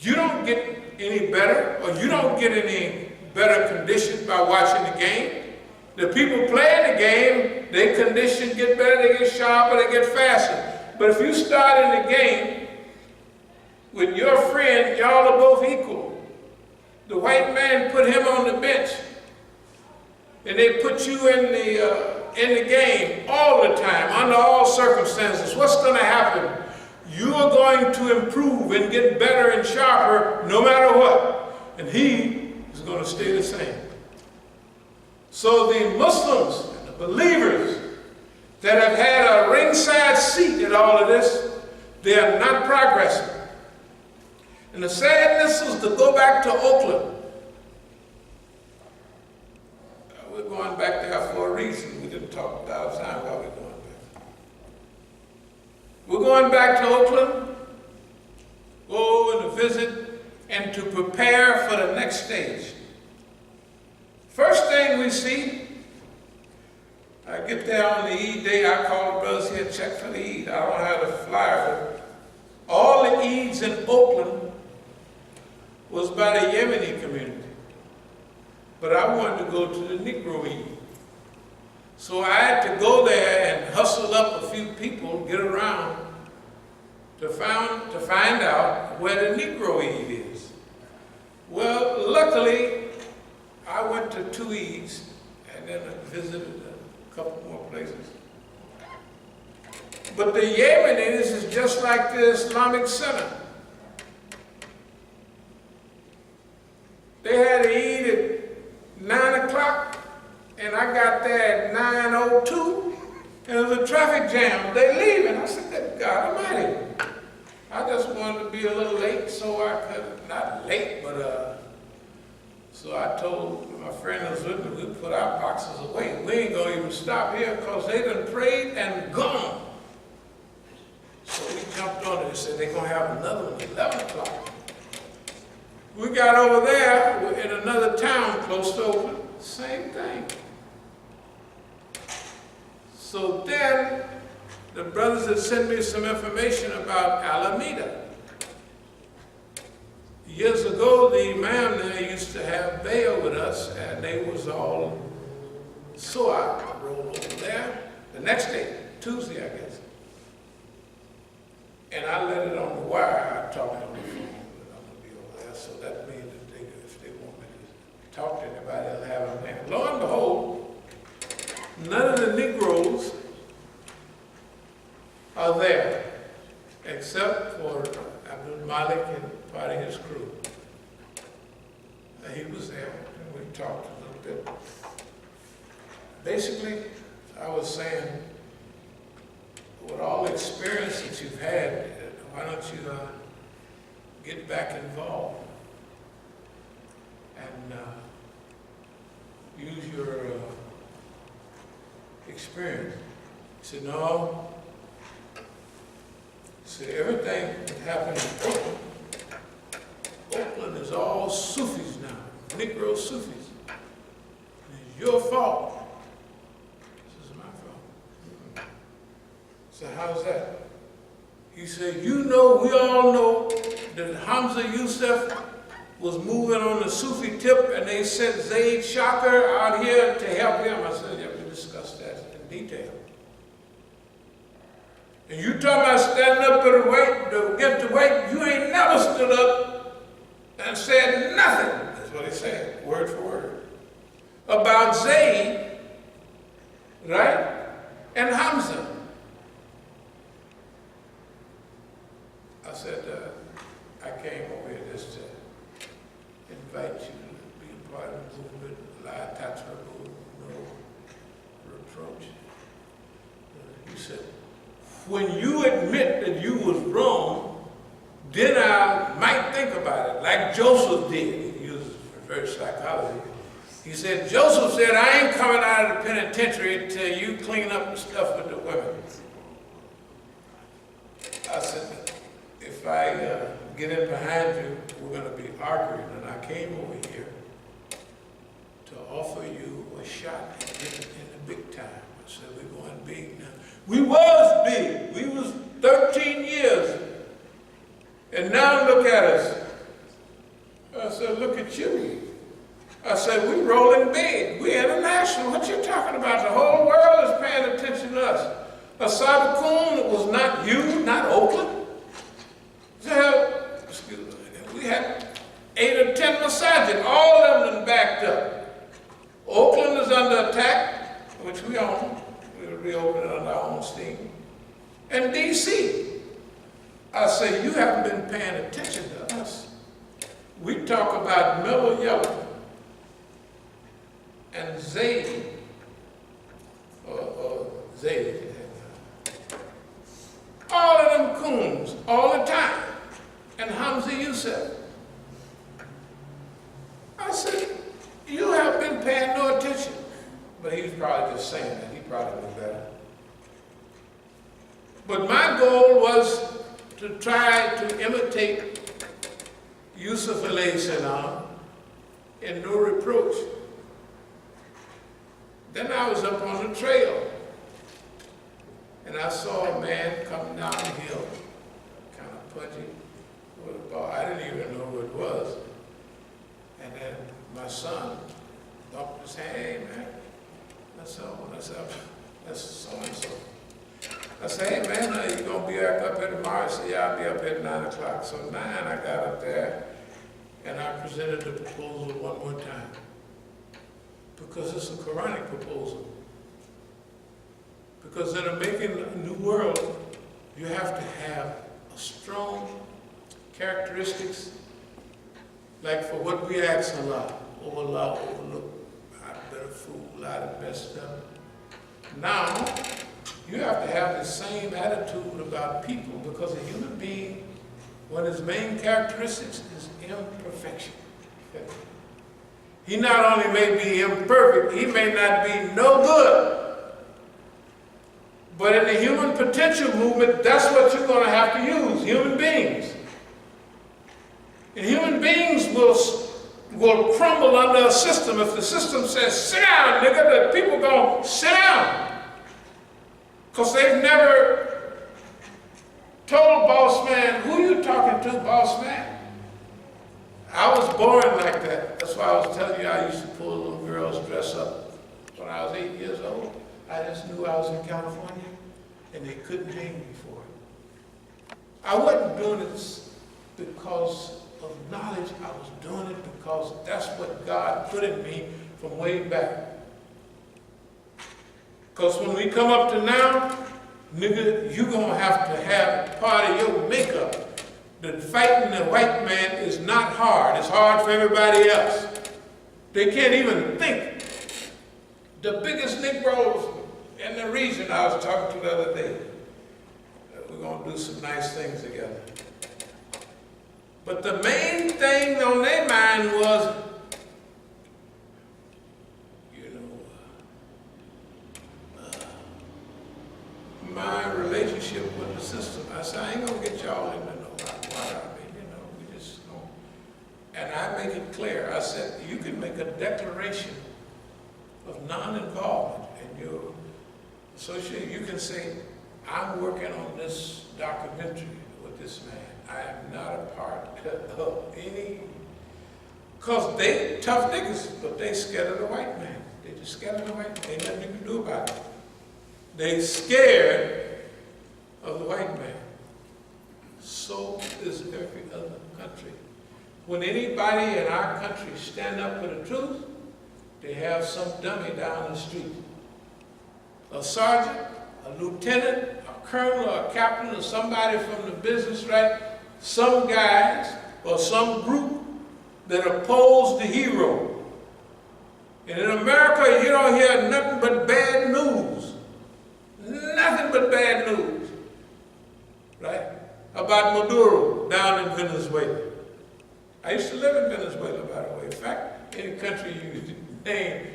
You don't get any better, or you don't get any better condition by watching the game. The people playing the game, their condition get better, they get sharper, they get faster. But if you start in the game with your friend, y'all are both equal. The white man put him on the bench, and they put you in the game all the time, under all circumstances. What's going to happen? You are going to improve and get better and sharper no matter what. And he is going to stay the same. So the Muslims and the believers that have had a ringside seat in all of this, they are not progressing. And the sadness is to go back to Oakland. We're going back there for a reason. We didn't talk about time while we're going back. We're going back to Oakland, go and visit, and to prepare for the next stage. First thing we see, I get there on the Eid day, I call the brothers here, check for the Eid. I don't have the flyer, but all the Eids in Oakland was by the Yemeni community. But I wanted to go to the Negro Eid. So I had to go there and hustle up a few people, get around, to find out where the Negro Eid is. Well, luckily, I went to 2 Eids, and then I visited a couple more places. But the Yemenis is just like the Islamic Center. They had an Eid at 9 o'clock, and I got there at 9:02, and there was a traffic jam. They leaving. I said, good God Almighty. I just wanted to be a little late, so I could, not late, but so I told my friend that was with me, we put our boxes away. We ain't gonna even stop here because they done prayed and gone. So we jumped on it and said they're gonna have another one at 11 o'clock. We got over there in another town close to Oakland, same thing. So then the brothers had sent me some information about Alameda. Years ago, the Imam there used to have bail with us, and they was all so I rolled over there the next day, Tuesday, I guess. And I let it on the wire. I talked on the phone, but I'm going to be over there. So that means that if they want me to talk to anybody, they'll have them there. Lo and behold, none of the Negroes are there, except for Abdul-Malik and part of his crew. And he was there, and we talked a little bit. Basically, I was saying, with all the experience that you've had, why don't you get back involved and use your experience? He said, no. He said, everything that happened in Oakland, Oakland is all Sufis now, Negro Sufis. And it's your fault. This is my fault. So how's that? He said, you know, we all know that Hamza Yusuf was moving on the Sufi tip, and they sent Zaid Shakir out here to help him. I said, yeah, we discussed that in detail. And you talking about standing up against the weight, you ain't never stood up and said nothing. That's what he said, word for word. About Zaid, right? And Hamza. I said, I came over here just to invite you to be a part of the movement, la tatrabu, no reproach. He said, when you admit that you was wrong, then I might think about it, like Joseph did. He uses reverse psychology. He said, Joseph said, I ain't coming out of the penitentiary until you clean up the stuff with the women. I said, if I get in behind you, we're going to be arguing. And I came over here to offer you a shot in the big time. I said, we're going big now. We was big. We was 13 years. And now look at us. I said, look at you. I said, we rolling big. We international. What you talking about? The whole world is paying attention to us. As-Sabiqun was not you, not Oakland. Excuse me. We had 8 or 10 Masjid. All of them backed up. Oakland is under attack, which we own. We'll reopen it on our own steam. And D.C. I say, you haven't been paying attention to us. We talk about Mellow Yellow and Zaid, or Zaid. All of them coons, all the time. And Hamza Yusuf. I said, you have been paying no attention. But he was probably just saying that. He probably knew better. But my goal was to try to imitate Yusuf alayhi salam in no reproach. Then I was up on the trail, and I saw a man coming down the hill, kind of pudgy, with a ball. I didn't even know who it was. And then my son bumped his hand, hey man, that's up, that's so-and-so. I said, hey man, you gonna be back up here tomorrow? I said, yeah, I'll be up here at 9 o'clock. So 9, I got up there, and I presented the proposal one more time. Because it's a Quranic proposal. Because in making a new world, you have to have a strong characteristics, like for what we ask Allah, overlook, I've been a fool, I've messed up. Now, you have to have the same attitude about people, because a human being, one of his main characteristics is imperfection. He not only may be imperfect, he may not be no good. But in the human potential movement, that's what you're going to have to use, human beings. And human beings will crumble under a system. If the system says, sit down, nigga, the people going to sit down. Because they've never told boss man, who you talking to, boss man? I was born like that. That's why I was telling you I used to pull little girls' dress up when I was 8 years old. I just knew I was in California, and they couldn't hang me for it. I wasn't doing it because of knowledge. I was doing it because that's what God put in me from way back. Because when we come up to now, nigga, you're going to have part of your makeup that fighting the white man is not hard. It's hard for everybody else. They can't even think. The biggest Negroes in the region I was talking to the other day, we're going to do some nice things together. But the main thing on their mind was, my relationship with the system. I said, I ain't gonna get y'all into no hot water. I mean, we just don't. And I make it clear. I said, you can make a declaration of non-involvement in your association. You can say, I'm working on this documentary with this man. I am not a part of any, because they tough niggas, but they scared of the white man. They just scared of the white man. Ain't nothing you can do about it. They scared of the white man. So is every other country. When anybody in our country stand up for the truth, they have some dummy down the street. A sergeant, a lieutenant, a colonel, or a captain, or somebody from the business, right? Some guys or some group that oppose the hero. And in America, you don't hear nothing but bad news. Nothing but bad news, right? About Maduro down in Venezuela. I used to live in Venezuela, by the way. In fact, any country you name,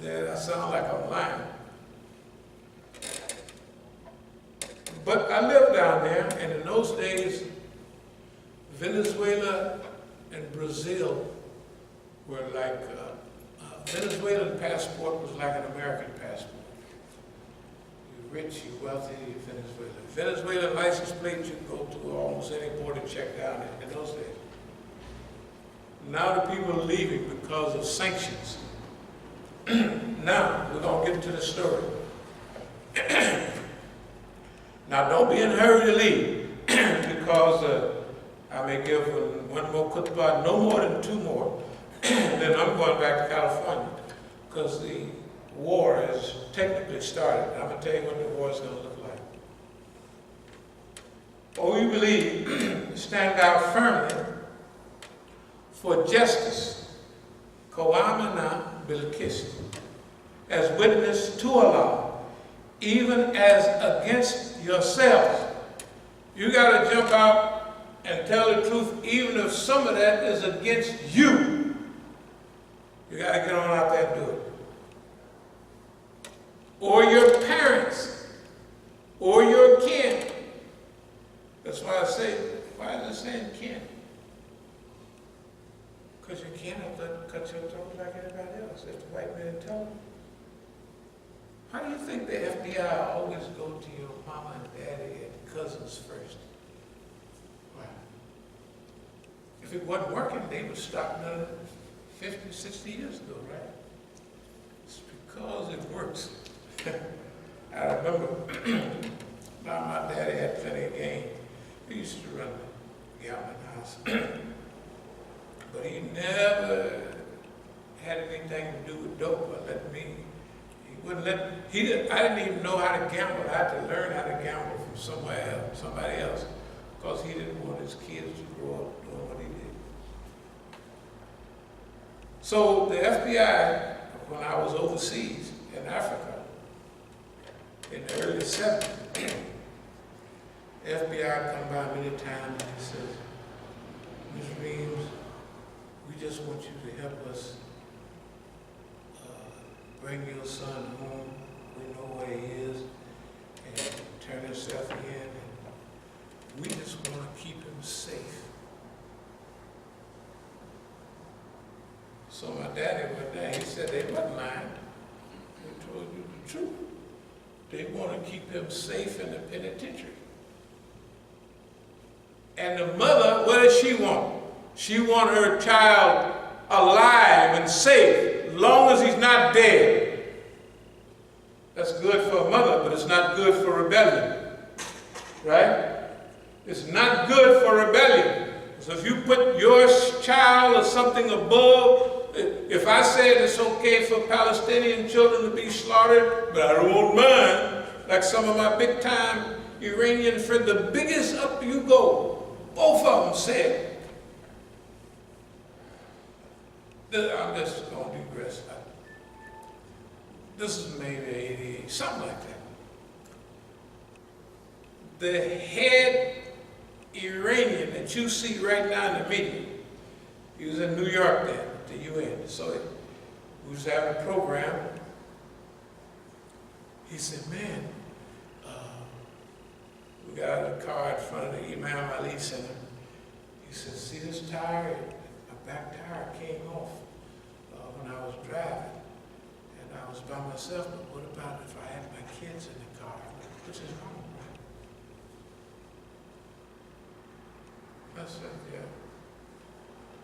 I sound like I'm lying. But I lived down there, and in those days, Venezuela and Brazil were like, Venezuelan passport was like an American passport. Rich, you wealthy, Venezuela. Venezuelan license plate, you can go to almost any border check down in those days. Now the people are leaving because of sanctions. Now, we're going to get into the story. Now, don't be in a hurry to leave, because I may give one more khutbah, no more than 2 more. Then I'm going back to California, because the war has technically started. I'm going to tell you what the war is going to look like. But we believe, stand out firmly for justice, Qawamana bil-Qist, as witness to Allah, even as against yourselves. You got to jump out and tell the truth, even if some of that is against you. You got to get on out there and do it. Or your parents, or your kin. That's why I say, why is it saying kin? Because your kin have to cut your throat like anybody else. If the white man tell them. How do you think the FBI always go to your mama and daddy and cousins first? Why? If it wasn't working, they would stop another 50, 60 years ago, right? It's because it works. I remember my daddy had plenty of game. He used to run the gambling house. But he never had anything to do with dope or let me. He wouldn't let me. I didn't even know how to gamble. I had to learn how to gamble from somebody else, because he didn't want his kids to grow up doing what he did. So the FBI, when I was overseas in Africa, in the early 70s, the FBI come by many times and he says, Ms. Reeves, we just want you to help us bring your son home. We know where he is, and turn himself in, and we just want to keep him safe. So my daddy went there, he said they wasn't lying. They told you the truth. They want to keep him safe in the penitentiary. And the mother, what does she want? She wants her child alive and safe, as long as he's not dead. That's good for a mother, but it's not good for rebellion. Right? It's not good for rebellion. So if you put your child or something above, if I said it's okay for Palestinian children to be slaughtered, but I don't want mine, like some of my big time Iranian friends, the biggest up you go, both of them said, I'm just going to digress. This is maybe 88, something like that. The head Iranian that you see right now in the media, he was in New York then, at the UN. So we was having a program. He said, man, we got a car in front of the Imam Ali Center. He said, see this tire? My back tire came off when I was driving. And I was by myself, but what about if I had my kids in the car? Which is wrong. I said, yeah.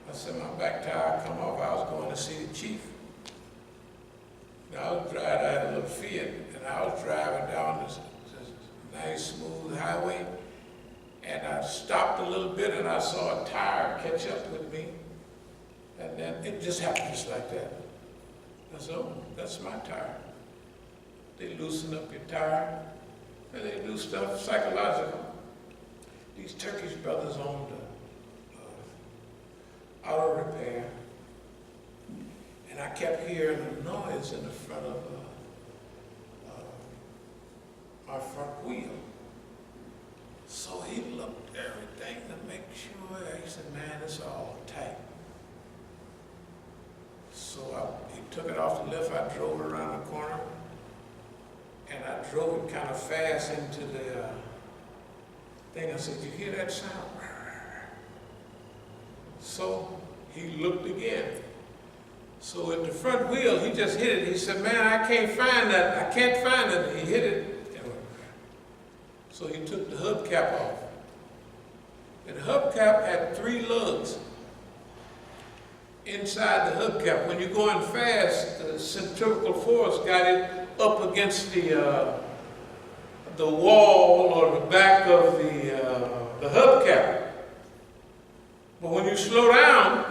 I said, my back tire come off. I was going to see the chief. And I was driving, I had a little Fiat, and I was driving down this nice, smooth highway, and I stopped a little bit, and I saw a tire catch up with me, and then it just happened just like that. I said, oh, that's my tire. They loosen up your tire, and they do stuff psychological. These Turkish brothers owned auto repair, and I kept hearing a noise in the front of my front wheel. So he looked at everything to make sure. He said, man, it's all tight. So he took it off the lift. I drove it around the corner, and I drove it kind of fast into the thing. I said, you hear that sound? So he looked again. So at the front wheel, he just hit it. He said, man, I can't find that. I can't find it. He hit it. So he took the hubcap off. And the hubcap had 3 lugs inside the hubcap. When you're going fast, the centrifugal force got it up against the wall or the back of the hubcap. But when you slow down,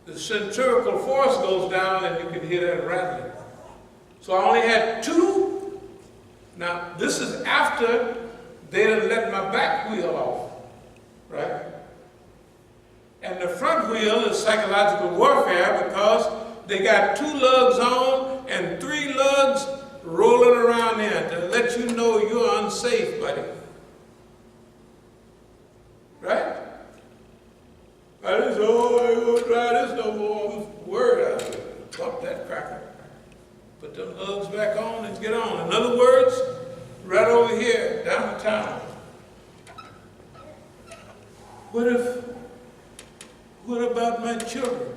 the centrifugal force goes down and you can hear that rattling. So I only had 2. Now, this is after they done let my back wheel off, right? And the front wheel is psychological warfare because they got 2 lugs on and 3 lugs rolling around there to let you know you're unsafe, buddy. Right? I just, oh, I ain't gonna try this no more. I'm worried. I bump that cracker. Put them lugs back on and get on. In other words, right over here, downtown. What about my children?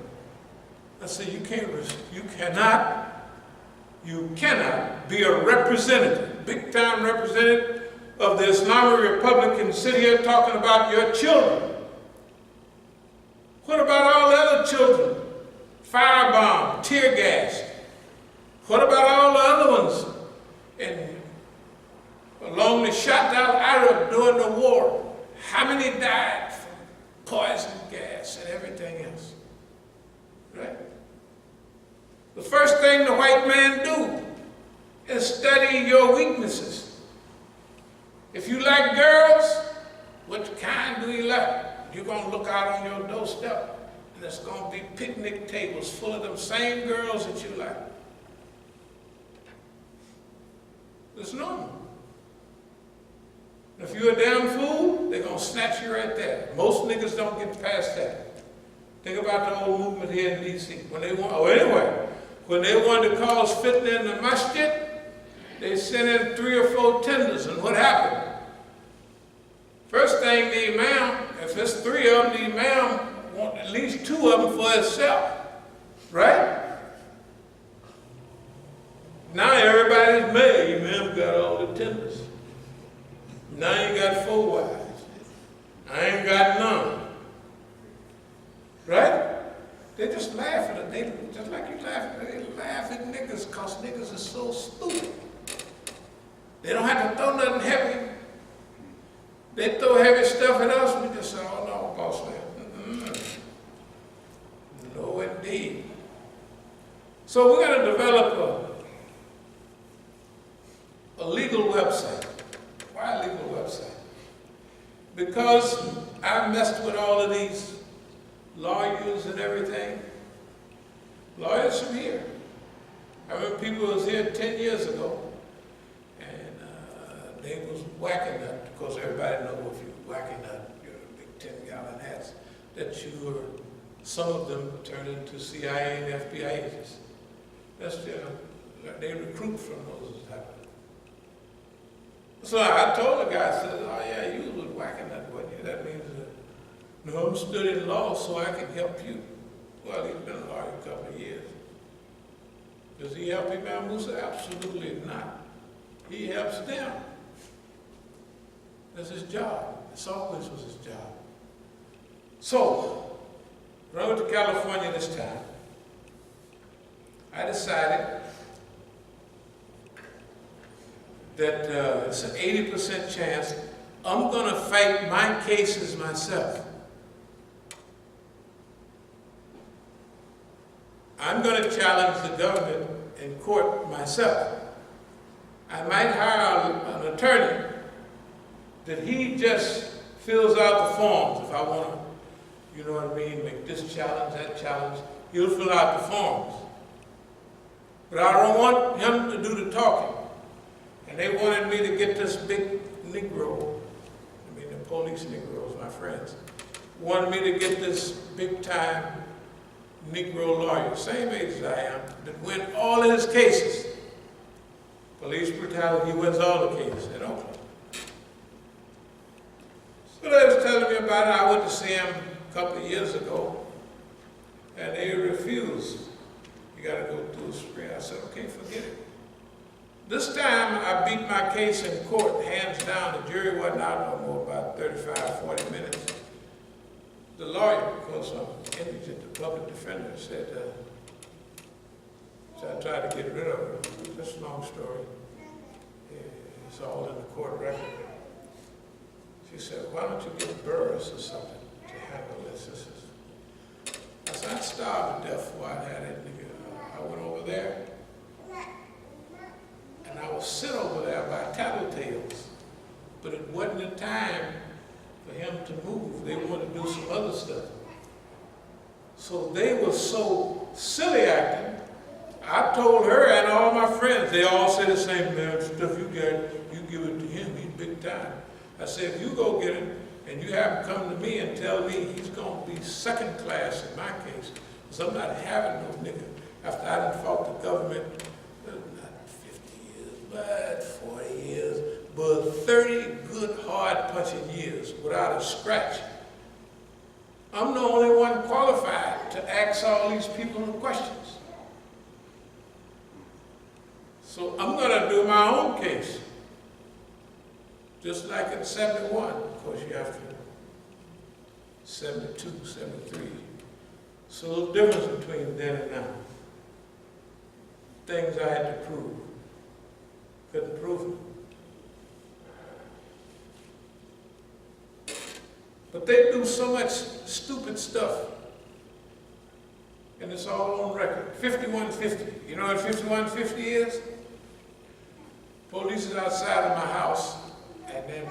I said, you cannot be a representative, big time representative of the Islamic Republic and sit here talking about your children. What about all the other children? Firebomb, tear gas. What about all the other ones? And along the shot down Arab during the war, how many died from poison gas and everything else? Right? The first thing the white man do is study your weaknesses. If you like girls, what kind do you like? You're going to look out on your doorstep, and there's going to be picnic tables full of them same girls that you like. It's normal. If you're a damn fool, they're going to snatch you right there. Most niggas don't get past that. Think about the whole movement here in D.C. When they wanted to cause fitna in the Masjid, they sent in 3 or 4 tenders, and what happened? First thing, the Imam, if it's 3 of them, the Imam want at least 2 of them for himself, right? Now everybody's mad. Imam got all the tenders. Now you got 4 wives. I ain't got none. something else, we just say, oh no, boss man. No indeed. So we're going to develop a legal website. Why a legal website? Because I messed with all of these lawyers and everything. Lawyers from here. I remember people was here 10 years ago, and they was whacking nut. Of course, everybody knows if you're whacking nut, you're big 10-gallon hats, that you were, some of them turned into CIA and FBI agents. That's they recruit from those type of. So I told the guy, I said, oh yeah, you was whacking nut, wasn't you? That means, no, I'm studying law so I can help you. Well, he's been a lawyer a couple of years. Does he help Imam Musa? Absolutely not. He helps them. That's his job. This always was his job. So, when I went to California this time, I decided that it's an 80% chance I'm going to fight my cases myself. I'm going to challenge the government in court myself. I might hire an attorney that he just fills out the forms. If I want to, you know what I mean, make this challenge, that challenge, he'll fill out the forms. But I don't want him to do the talking. And they wanted me to get this big Negro, I mean the police Negroes, my friends, wanted me to get this big time Negro lawyer, same age as I am, that win all of his cases. Police brutality, he wins all the cases in Oakland. So they was telling me about it. I went to see him a couple of years ago, and they refused. You got to go through a screen. I said, okay, forget it. This time, I beat my case in court, hands down. The jury wasn't out no more, about 35, 40 minutes. The lawyer, of course, I'm indigent, the public defender, said, so I tried to get rid of her. That's a long story. It's all in the court record. She said, why don't you get Burris or something to handle this? I said, I'd starve to death before I had it. I went over there, and I was sit over there by tattletales, but it wasn't the time for him to move. They wanted to do some other stuff. So they were so silly acting. I told her and all my friends, they all say the same, man, stuff you got, you give it to him, he's big time. I said, if you go get him, and you have him come to me and tell me he's going to be second class in my case, because I'm not having no nigga after I done fought the government, not 50 years, but 40 years, but 30 good hard punching years without a scratch. I'm the only one qualified to ask all these people the questions. So I'm going to do my own case. Just like in 71, of course you have to, 72, 73. So a little difference between then and now. Things I had to prove. Couldn't prove them. But they do so much stupid stuff. And it's all on record. 5150. You know what 5150 is? Police is outside of my house, and then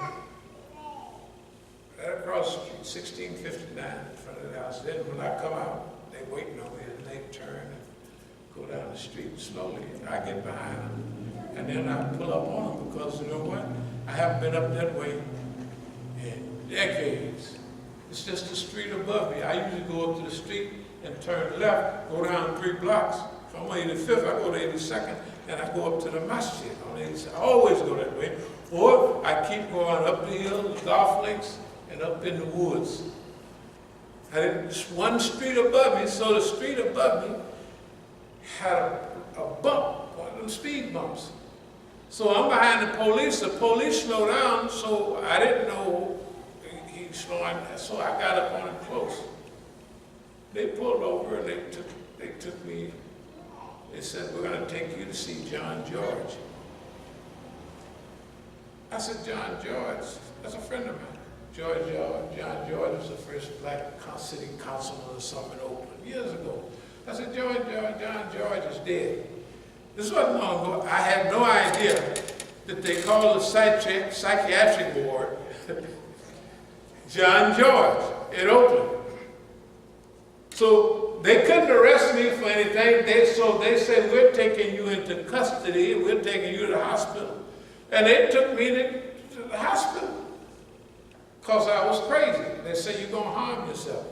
right across the street, 1659 in front of the house. Then when I come out, they waiting over here, and they turn and go down the street slowly. And I get behind them, and then I pull up on them because you know what? I haven't been up that way in decades. It's just the street above me. I usually go up to the street and turn left, go down 3 blocks. If I'm on 85th, I go to 82nd, and I go up to the Masjid on 82nd. I always go that way. Or I keep going up the hill, the golf links, and up in the woods. It's one street above me, so the street above me had a bump, one of them speed bumps. So I'm behind the police slow down, so I didn't know he's slowing, so I got up on him close. They pulled over and they took me, they said, we're going to take you to see John George. I said, John George, that's a friend of mine. John George was the first black city councilman or something in Oakland years ago. I said, John George is dead. This wasn't long ago. I had no idea that they called the psychiatric ward John George in Oakland. So they couldn't arrest me for anything. So they said, we're taking you into custody. We're taking you to the hospital. And they took me to the hospital because I was crazy. They said, you're going to harm yourself.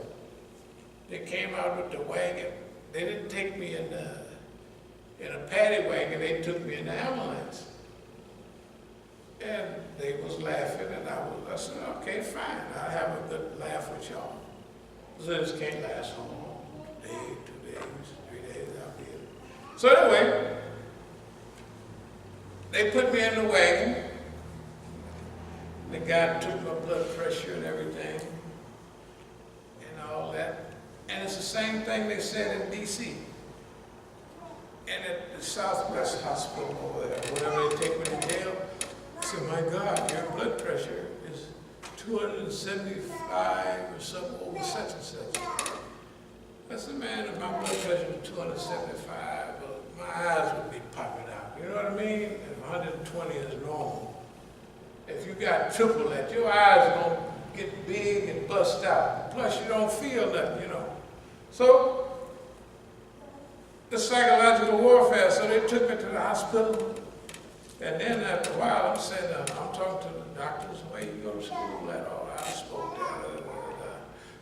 They came out with the wagon. They didn't take me in a paddy wagon. They took me in the ambulance. And they was laughing, and I said, okay, fine. I'll have a good laugh with y'all. So this can't last long. Day, 2 days, 3 days, I'll be here. So anyway, they put me in the wagon. The guy took my blood pressure and everything, and all that. And it's the same thing they said in D.C. and at the Southwest Hospital over there. Whenever they take me to jail, I said, my God, your blood pressure is 275 or something over such and such. I said, man, if my blood pressure was 275, well, my eyes would be popping out. You know what I mean? If 120 is normal. If you got triple that, your eyes are going to get big and bust out. Plus, you don't feel nothing, you know. So, the psychological warfare, so they took me to the hospital. And then after a while, I'm saying, I'm talking to the doctors, where you go to school at all? I spoke there.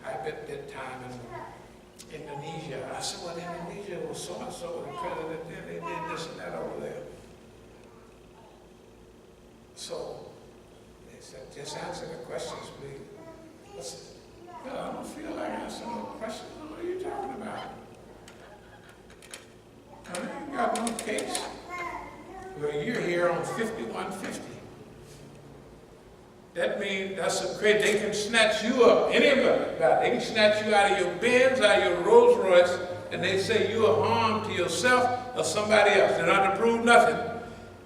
I did time in Indonesia. I said, well, Indonesia was so-and-so, the president, they did this and that over there. So, they said, just answer the questions, please. I said, well, I don't feel like answering no questions. What are you talking about? I ain't got no case. Well, you're here on 5150. That means that's a crazy. They can snatch you up. Anybody, they can snatch you out of your Benz, out of your Rolls Royce, and they say you are harm to yourself or somebody else. They're not to prove nothing.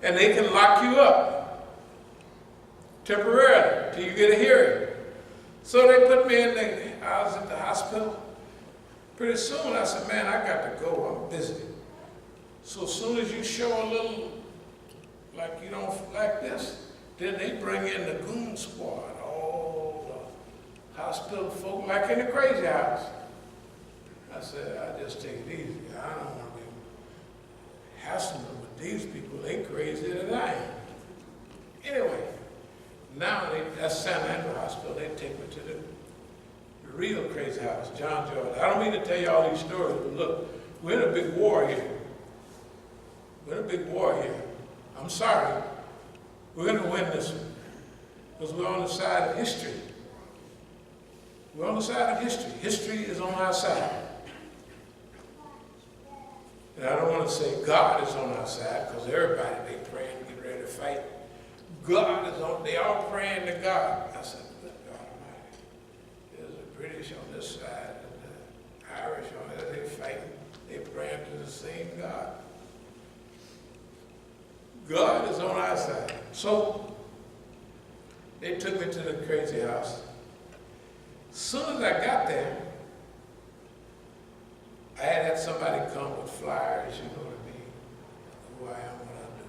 And they can lock you up temporarily till you get a hearing. So they put me in I was at the hospital. Pretty soon I said, man, I got to go. I'm busy. So as soon as you show a little, like you don't like this, then they bring in the goon squad, all the hospital folk, like in the crazy house. I said, I just take it easy. I don't want to be hassling with these people. They crazier than I am. Anyway, now that's San Andrew Hospital. They take me to the real crazy house, John George. I don't mean to tell you all these stories, but look, we're in a big war here. We're in a big war here. I'm sorry. We're going to win this one because we're on the side of history. We're on the side of history. History is on our side. And I don't want to say God is on our side because everybody, they praying to get ready to fight. God is on, they all praying to God. I said, good God Almighty. There's the British on this side and the Irish on the other. They fighting. They praying to the same God. God is on our side. So they took me to the crazy house. As soon as I got there, I had somebody come with flyers, you know what I mean, who I am, what I do.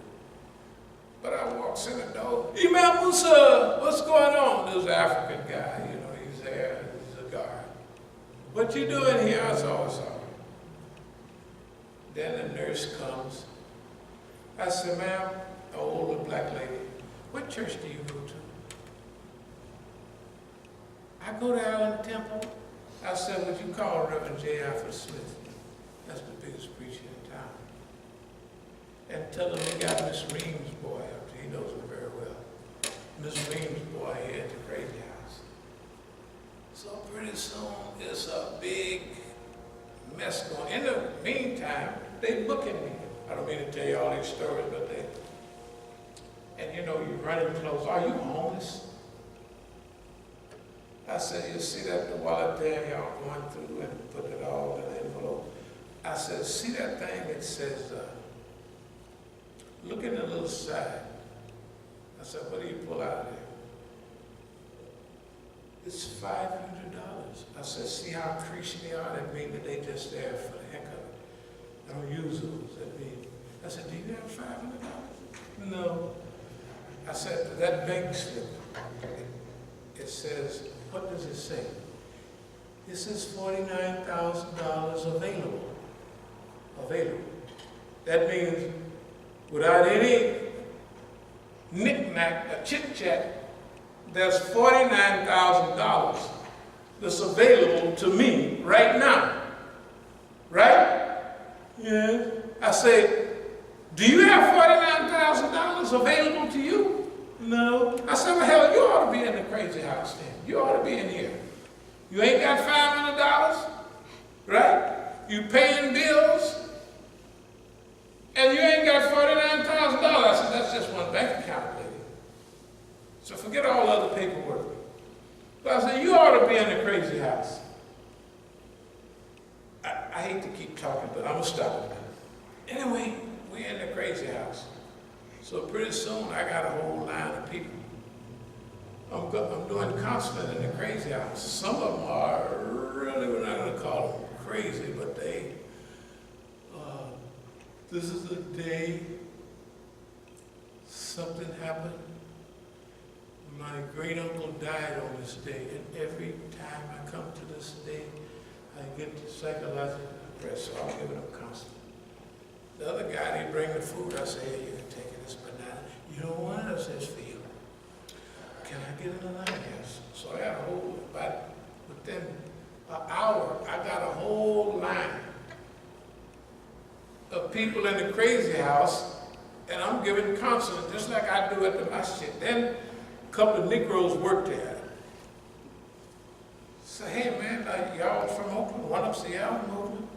But I walks in the door, Imam Musa, what's going on? There was an African guy, you know, he's there, he's a guard. What you doing here? I said, oh, sorry. Then the nurse comes. I said, ma'am, an older black lady, what church do you go to? I go to Allen Temple. I said, would you call Reverend J. Alfred Smith? That's the biggest preacher in town. And tell him we got Miss Ream's boy up there. He knows him very well. Miss Ream's boy here at the crazy house. So pretty soon, it's a big mess going. In the meantime, they booking me. I don't mean to tell you all these stories, but they, and you know, you're running close. Are you homeless? I said, you see that the wallet there y'all going through and put it all in the envelope? I said, see that thing that says, look in the little side. I said, what do you pull out of there? It's $500. I said, see how creasy they are? That mean that they just there for the heck of it. I don't use those. That mean, I said, do you have $500? No. I said, that bank slip, it says, what does it say? It says $49,000 available. Available. That means without any knick-knack, a chit-chat, there's $49,000 that's available to me right now. Right? Yeah. I say, do you have $49,000 available to you? No. I said, well, hell, you ought to be in the crazy house then. You ought to be in here. You ain't got $500, right? You paying bills, and you ain't got $49,000. I said, that's just one bank account, lady. So forget all the other paperwork. But I said, you ought to be in the crazy house. I hate to keep talking, but I'm going to stop it now. Anyway, we're in the crazy house. So pretty soon, I got a whole line of people. I'm doing counseling in the crazy house. Some of them are really, we're not going to call them crazy, but they, this is the day something happened. My great uncle died on this day, and every time I come to this day, I get psychological depressed, so I'm giving up counseling. The other guy, they bring the food, I say, hey, you can take it, this banana. You don't want it? I says, for you. Can I get in the line? Yes. So I got a whole, within an hour, I got a whole line of people in the crazy house, and I'm giving counseling just like I do at the Masjid. Then a couple of Negroes work there. Say, hey man, y'all from Oakland? One of them's Seattle, from Oakland.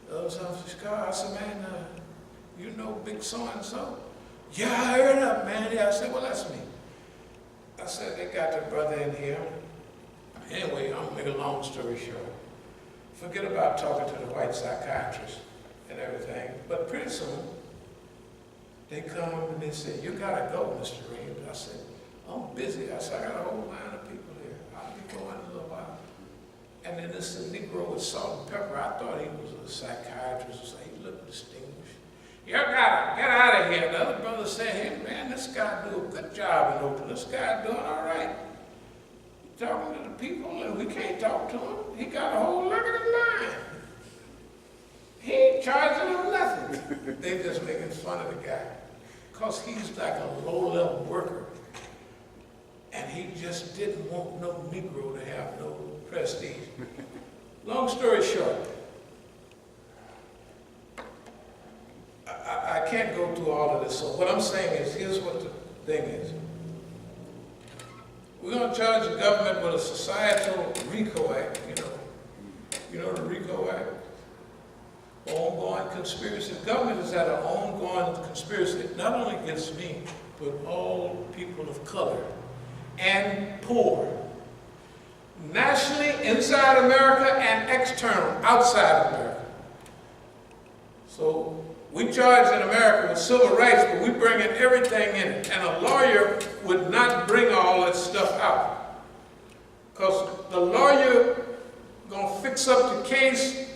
The other's from Chicago. I said, man, you know big so-and-so? Yeah, I heard of man. Yeah, I said, well, that's me. I said, they got their brother in here. Anyway, I'm gonna make a long story short. Forget about talking to the white psychiatrist and everything. But pretty soon, they come and they say, you gotta go, Mr. Reeves. I said, I'm busy. I said, I got a whole line of people here. I'll be going in a little while. And then this Negro with salt and pepper, I thought he was a psychiatrist. So he looked distinguished. You gotta get out of here. The other brother said, hey man, this guy do a good job in Oakland. This guy doing all right. He's talking to the people and we can't talk to him. He got a whole lot of line. He ain't charging them nothing. They just making fun of the guy. Because he's like a low-level worker. And he just didn't want no Negro to have no prestige. Long story short, I can't go through all of this. So what I'm saying is, here's what the thing is. We're going to charge the government with a societal RICO Act, You know the RICO Act? Ongoing conspiracy. The government has had an ongoing conspiracy, not only against me, but all people of color and poor. Nationally, inside America, and external, outside America. So we charge in America with civil rights, but we bring in everything in it. And a lawyer would not bring all that stuff out. Because the lawyer gonna fix up the case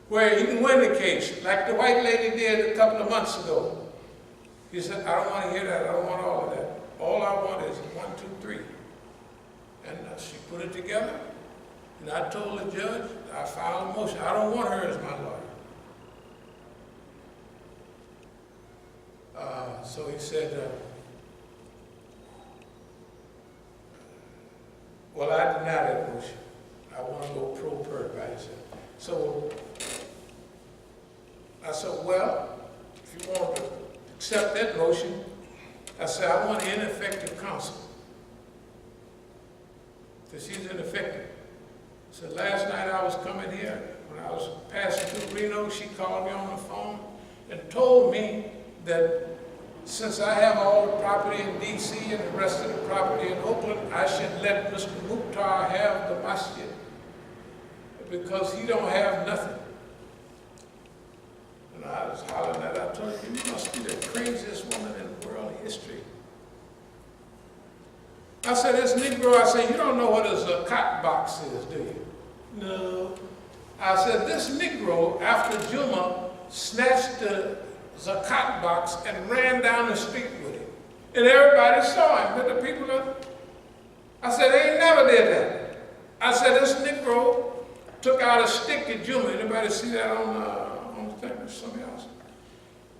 where he can win the case, like the white lady did a couple of months ago. He said, I don't want to hear that, I don't want all of that. All I want is 1, 2, 3. And she put it together, and I told the judge, I filed a motion. I don't want her as my lawyer. So he said, well, I deny that motion. I want to go pro per, right? So I said, well, if you want to accept that motion, I said, I want ineffective counsel. Because she's ineffective. So last night I was coming here, when I was passing through Reno, she called me on the phone and told me that since I have all the property in D.C. and the rest of the property in Oakland, I should let Mr. Mukhtar have the Masjid because he don't have nothing. And I was hollering at her. I told her, you must be the craziest woman in world history. I said, this Negro, I said, you don't know what is zakat box is, do you? No. I said, this Negro, after Jum'ah, snatched the zakat box and ran down the street with it. And everybody saw him, but the people, I said, they ain't never did that. I said, this Negro took out a stick at Jum'ah. Anybody see that on the thing? Somebody else.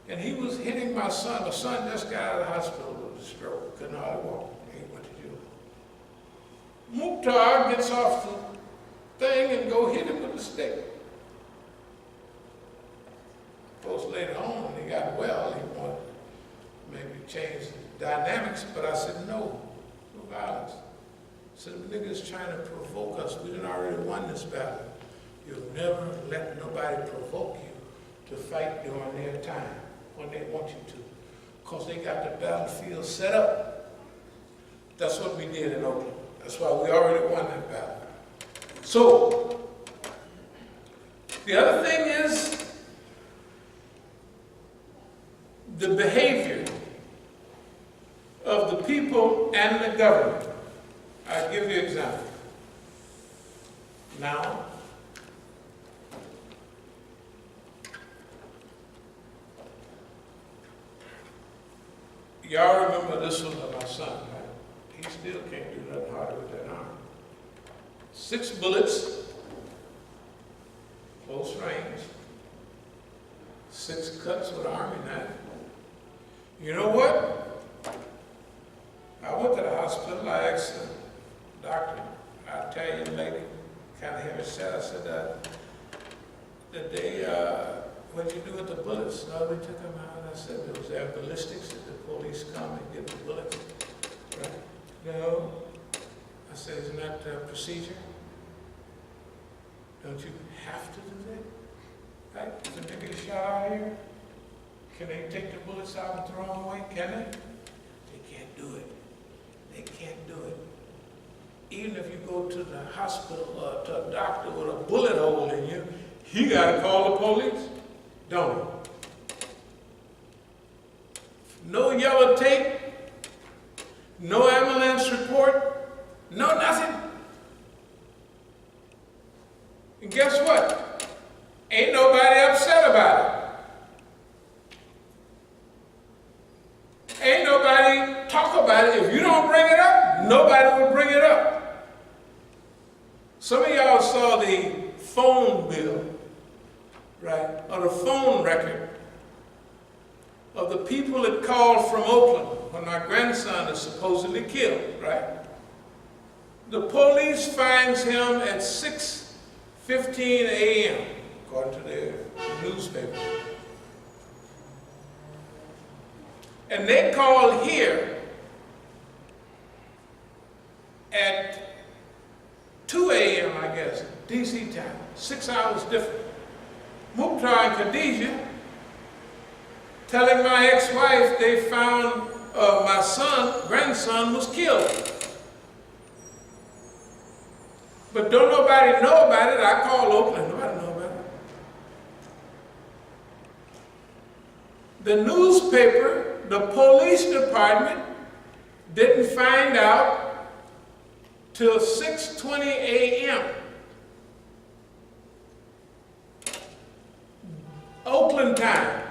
And he was hitting my son. My son just got out of the hospital with a stroke. Couldn't hardly walk. He went to Jum'ah. Mukhtar gets off the thing and go hit him with the stick. Of course, later on, when he got well, he wanted to maybe change the dynamics, but I said, no violence. I said, the niggas trying to provoke us. We done already won this battle. You'll never let nobody provoke you to fight during their time when they want you to, because they got the battlefield set up. That's what we did in Oakland. That's why we already won that battle. So, the other thing is the behavior of the people and the government. I'll give you an example. Now, y'all remember this one of my son, right? He still can't do nothing harder with that arm. 6 bullets, close range, 6 cuts with an army knife. You know what? I went to the hospital, I asked the doctor, an Italian lady, kind of heavy set, I said, did they, what'd you do with the bullets? No, we took them out. I said, was there ballistics? Did the police come and get the bullets? Right? No. I said, isn't that procedure? Don't you have to do that? Right? Is a nigga shot out here? Can they take the bullets out and throw them away? Can they? They can't do it. They can't do it. Even if you go to the hospital or to a doctor with a bullet hole in you, he got to call the police, don't he? No yellow tape, no ambulance report, no nothing. And guess what? Ain't nobody upset about it. Ain't nobody talk about it. If you don't bring it up, nobody will bring it up. Some of y'all saw the phone bill, right, or the phone record of the people that called from Oakland when my grandson is supposedly killed, right? The police finds him at 6:15 a.m., according to their newspaper. And they called here at 2 a.m., I guess, DC time, 6 hours different. Mukhtar and Khadijah telling my ex-wife they found my grandson was killed. But don't nobody know about it. I called Oakland, nobody know about it. The newspaper, the police department didn't find out till 6:20 a.m. Oakland time.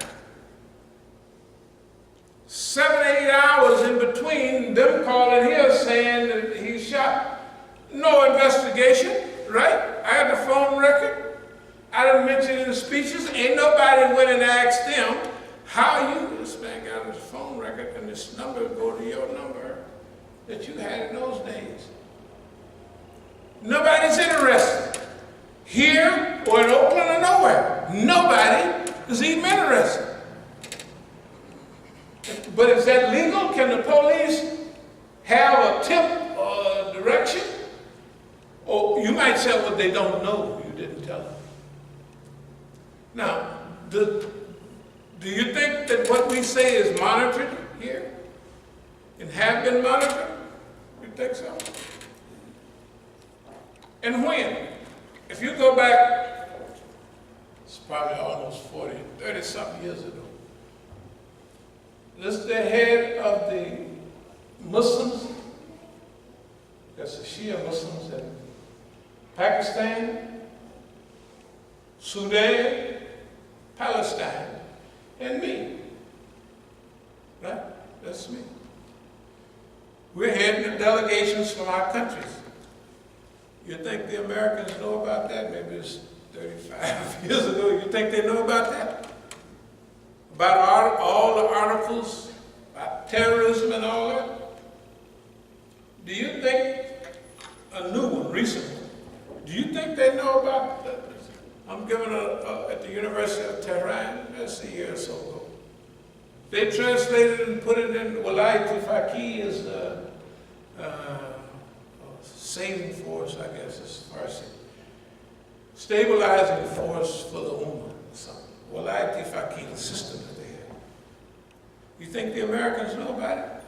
7-8 hours in between them calling here saying that he shot. No investigation, right? I had the phone record. I didn't mention in the speeches. Ain't nobody went and asked them, how you, this man got his phone record and this number go to your number that you had in those days. Nobody's interested. Here or in Oakland or nowhere. Nobody is even interested. But is that legal? Can the police have a tip or a direction? Or you might say, well, they don't know. You didn't tell them. Now, do you think that what we say is monitored here? And have been monitored? You think so? And when? If you go back, it's probably almost 40, 30-something years ago. This is the head of the Muslims, that's the Shia Muslims that Pakistan, Sudan, Palestine, and me. Right? That's me. We're heading the delegations from our countries. You think the Americans know about that? Maybe it's 35 years ago. You think they know about that? About all the articles, about terrorism and all that? Do you think, a new one, recent one, do you think they know about that? I'm giving at the University of Tehran, that's a year or so ago. They translated and put it in al-Faqih as a saving force, I guess, as far as stabilizing force for the Ummah. Al-Faqih, the system that they have. You think the Americans know about it?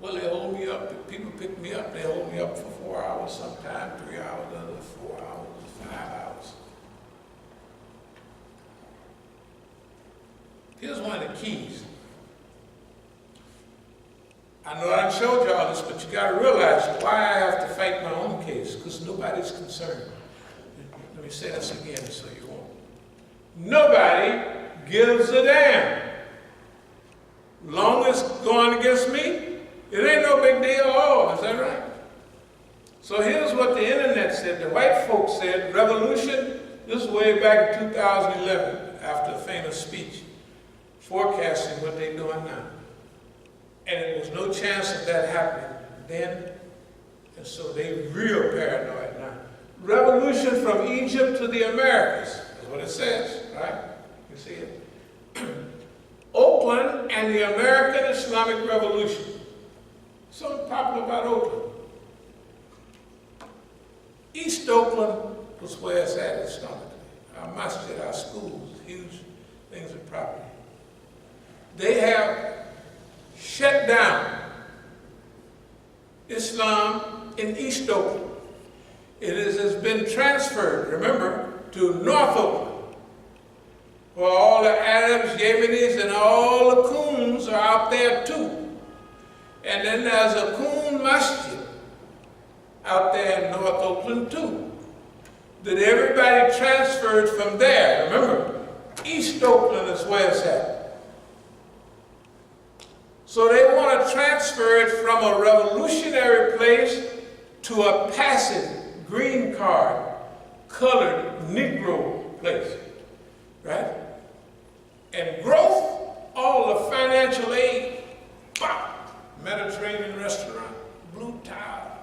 Well, they hold me up. People pick me up. They hold me up for 4 hours, sometime 3 hours, another 4 hours, 5 hours. Here's one of the keys. I know I showed you all this, but you got to realize why I have to fight my own case, because nobody's concerned. Let me say this again so you won't. Nobody gives a damn. Long as it's going against me, it ain't no big deal at all. Is that right? So here's what the internet said. The white folks said, revolution, this is way back in 2011, after a famous speech, forecasting what they're doing now. And there was no chance of that happening then, and so they're real paranoid now. Revolution from Egypt to the Americas, is what it says, right? You see it? Oakland and the American Islamic Revolution. Something popular about Oakland. East Oakland was where it's at Islamically. Our Masjid, our schools, huge things of property. They have shut down Islam in East Oakland. It has been transferred, remember, to North Oakland, where all the Arabs, Yemenis, and all the Coons are out there too. And then there's a Coon Masjid out there in North Oakland too, that everybody transferred from there. Remember, East Oakland is where it's at. So they want to transfer it from a revolutionary place to a passive, green card, colored Negro place, right? And growth, all the financial aid, pop, Mediterranean restaurant, blue tile,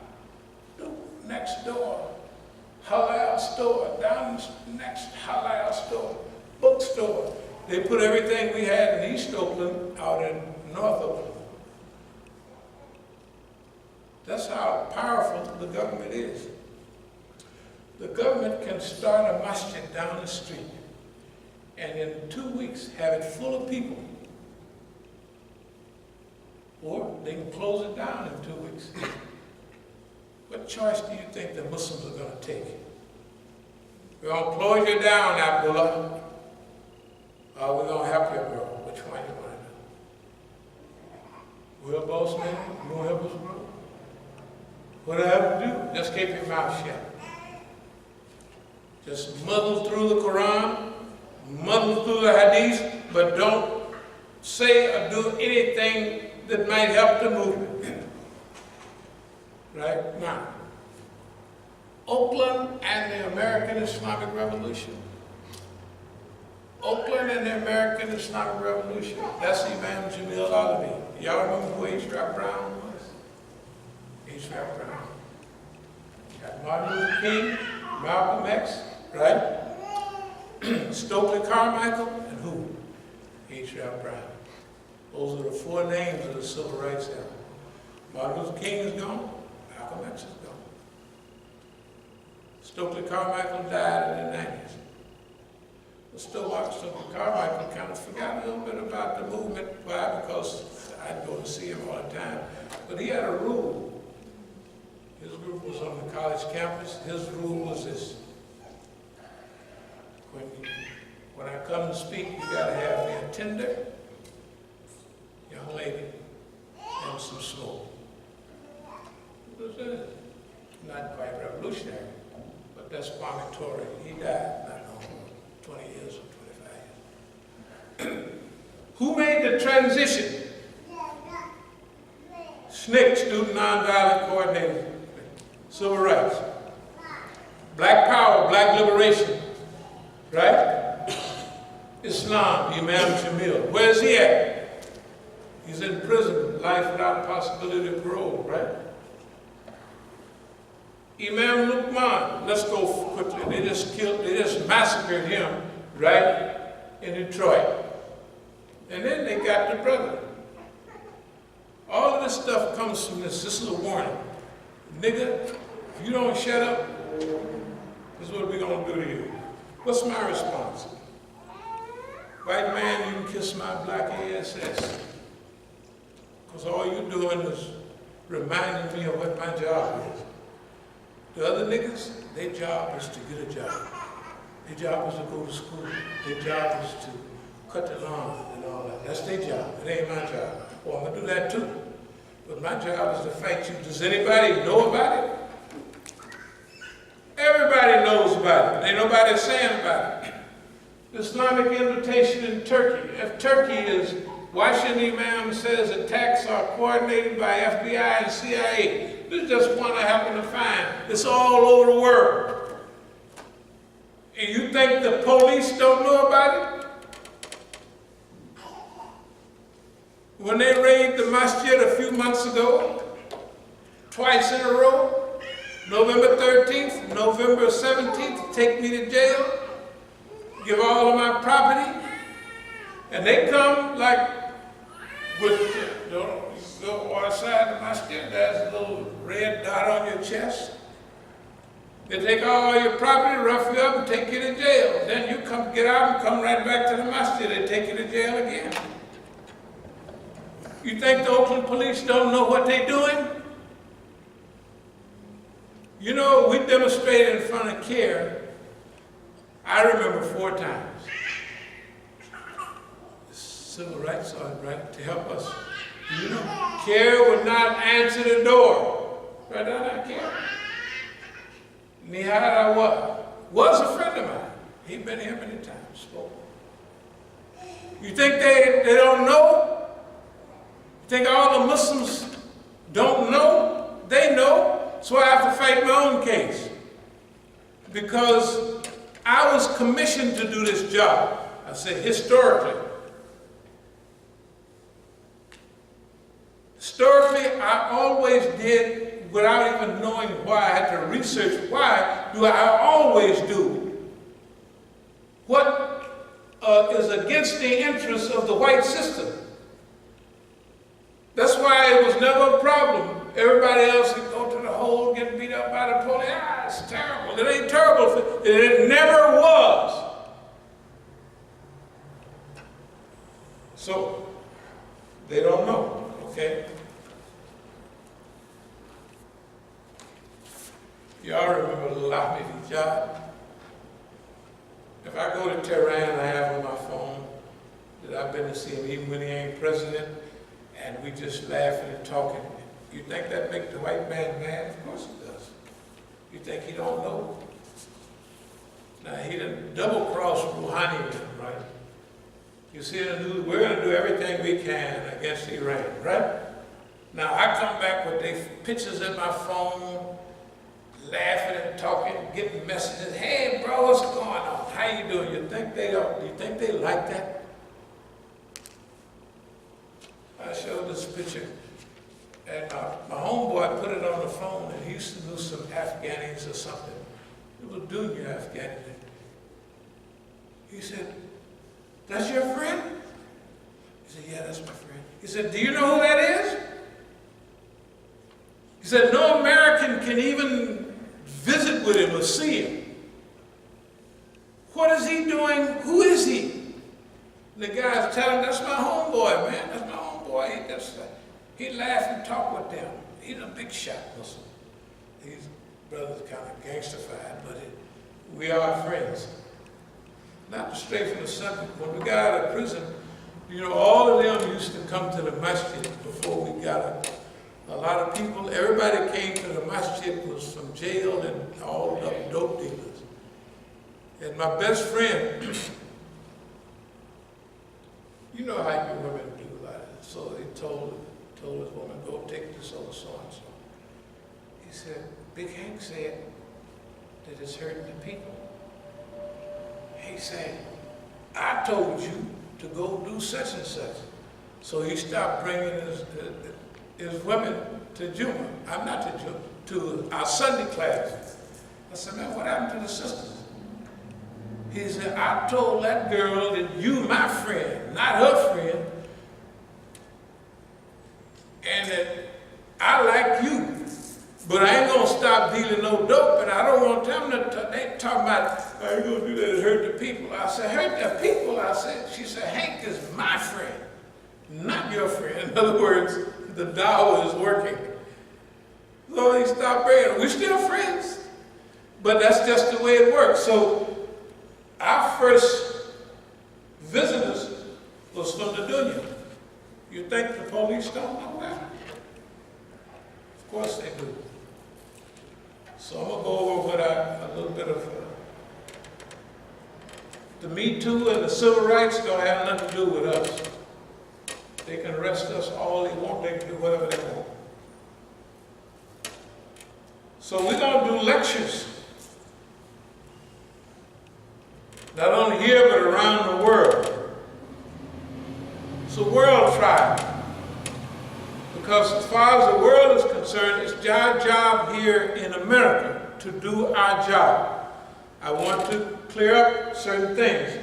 next door, halal store, down next halal store, bookstore. They put everything we had in East Oakland out in North Oakland. That's how powerful the government is. The government can start a masjid down the street and in 2 weeks have it full of people. Or they can close it down in 2 weeks. What choice do you think the Muslims are going to take? We're going to close you down, Abdullah. Or we're going to help you, bro. Which one you want to do? We're boss man. You want to help us, bro? What do I have to do? Just keep your mouth shut. Just muddle through the Quran, muddle through the Hadith, but don't say or do anything that might help the movement. Right? Now, Oakland and the American Islamic Revolution. Oakland and the American Islamic Revolution. That's Imam Jamil Alawi. Y'all remember who H.R. Brown was? H.R. Brown. Got Martin Luther King, Malcolm X, right? Stokely Carmichael, and who? H.R. Brown. Those are the 4 names of the Civil Rights Era. Martin Luther King is gone. Malcolm X is gone. Stokely Carmichael died in the 90s. But Stokely Carmichael kind of forgot a little bit about the movement. Why? Because I'd go to see him all the time. But he had a rule. His group was on the college campus. His rule was this. When I come to speak, you got to have me a tender, young lady, and some smoke. not quite revolutionary, but that's Kwame Ture. He died not long ago, 20 years or 25 years. Who made the transition? SNCC, Student Nonviolent Coordinator, Civil Rights. Black Power, Black Liberation, right? Islam, Imam Jamil. Where's he at? He's in prison, life without possibility of parole, right? Imam Lukman, let's go quickly. They just massacred him, right, in Detroit. And then they got the brother. All of this stuff comes from this. This is a warning. Nigga, if you don't shut up, this is what we're going to do to you. What's my response? White man, you can kiss my black ass. Because all you're doing is reminding me of what my job is. The other niggas, their job is to get a job. Their job is to go to school. Their job is to cut the lawn and all that. That's their job. It ain't my job. Well, I'm going to do that too. But my job is to fight you. Does anybody know about it? Everybody knows about it. Ain't nobody saying about it. The Islamic invitation in Turkey. If Turkey is, Washington Imam says attacks are coordinated by FBI and CIA. This is just one I happen to find. It's all over the world. And you think the police don't know about it? When they raided the Masjid a few months ago, twice in a row, November 13th, November 17th, take me to jail, give all of my property, and they come like with, go outside the Masjid, there's a little red dot on your chest. They take all your property, rough you up, and take you to jail. Then you come get out and come right back to the Masjid. They take you to jail again. You think the Oakland police don't know what they're doing? You know, we demonstrated in front of CARE, I remember 4 times. Civil rights sergeant, right, to help us. You know, CARE would not answer the door. Right down that CARE. Nihad was a friend of mine. He'd been here many times, spoke. You think they don't know? You think all the Muslims don't know? They know. So I have to fight my own case. Because I was commissioned to do this job. I say historically. Historically, I always did, without even knowing why, I had to research why, do I always do what is against the interests of the white system. That's why it was never a problem. Everybody else would go to the hole, get beat up by the police. Ah, it's terrible. It ain't terrible. It never was. So, they don't know, okay? Y'all remember Lahmi Vijay? If I go to Tehran, I have on my phone that I've been to see him even when he ain't president, and we just laughing and talking. You think that makes the white man mad? Of course it does. You think he don't know? Now he done double-crossed Rouhani, right? You see in the news, we're going to do everything we can against Iran, right? Now I come back with the pictures in my phone, laughing and talking, getting messages. Hey, bro, what's going on? How you doing? You think they don't? Do you think they like that? I showed this picture, and my homeboy put it on the phone, and he used to know some Afghanis or something. It was Dunya Afghani. He said, "That's your friend?" He said, "Yeah, that's my friend." He said, "Do you know who that is?" He said, "No American can even visit with him or see him." What is he doing? Who is he? And the guy's telling, "That's my homeboy, man. That's my homeboy." He laughed and talked with them. He's a big shot Muslim. His brother's kind of gangsterfied, but we are friends. Not straight from the subject. When we got out of prison, you know, all of them used to come to the masjid before we got A lot of people, everybody came to the Masjid was from jail and all the dope dealers. And my best friend, you know how you women do that. So he told his woman, go take this over so-and-so. He said, Big Hank said that it's hurting the people. He said, I told you to go do such and such. So he stopped bringing his women to Jum'ah. I'm not to Jum'ah, to our Sunday class. I said, man, what happened to the sisters? He said, I told that girl that you my friend, not her friend, and that I like you. But I ain't gonna stop dealing no dope, and I don't want them to, they talking about, how you gonna do that to hurt the people? I said, hurt the people, I said. She said, Hank is my friend, not your friend. In other words, the dawah is working. So he stopped praying. We're still friends, but that's just the way it works. So our first visitors was from the dunya. You think the police don't know that? Of course they do. So I'm going to go over what a little bit of the Me Too and the civil rights don't have nothing to do with us. They can arrest us all they want. They can do whatever they want. So we're going to do lectures. Not only here, but around the world. It's a world trial. Because as far as the world is concerned, it's our job here in America to do our job. I want to clear up certain things.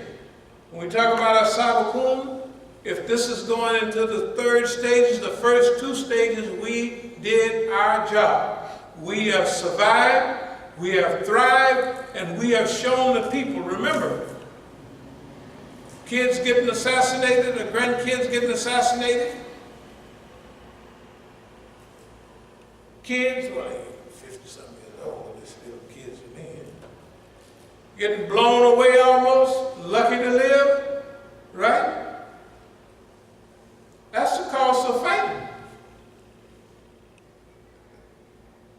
When we talk about As-Sabiqun, if this is going into the third stage, the first two stages, we did our job. We have survived, we have thrived, and we have shown the people. Remember, kids getting assassinated, or grandkids getting assassinated. Kids, well, 50-something years old, they're still kids to me. Getting blown away almost, lucky to live, right? That's the cost of fighting.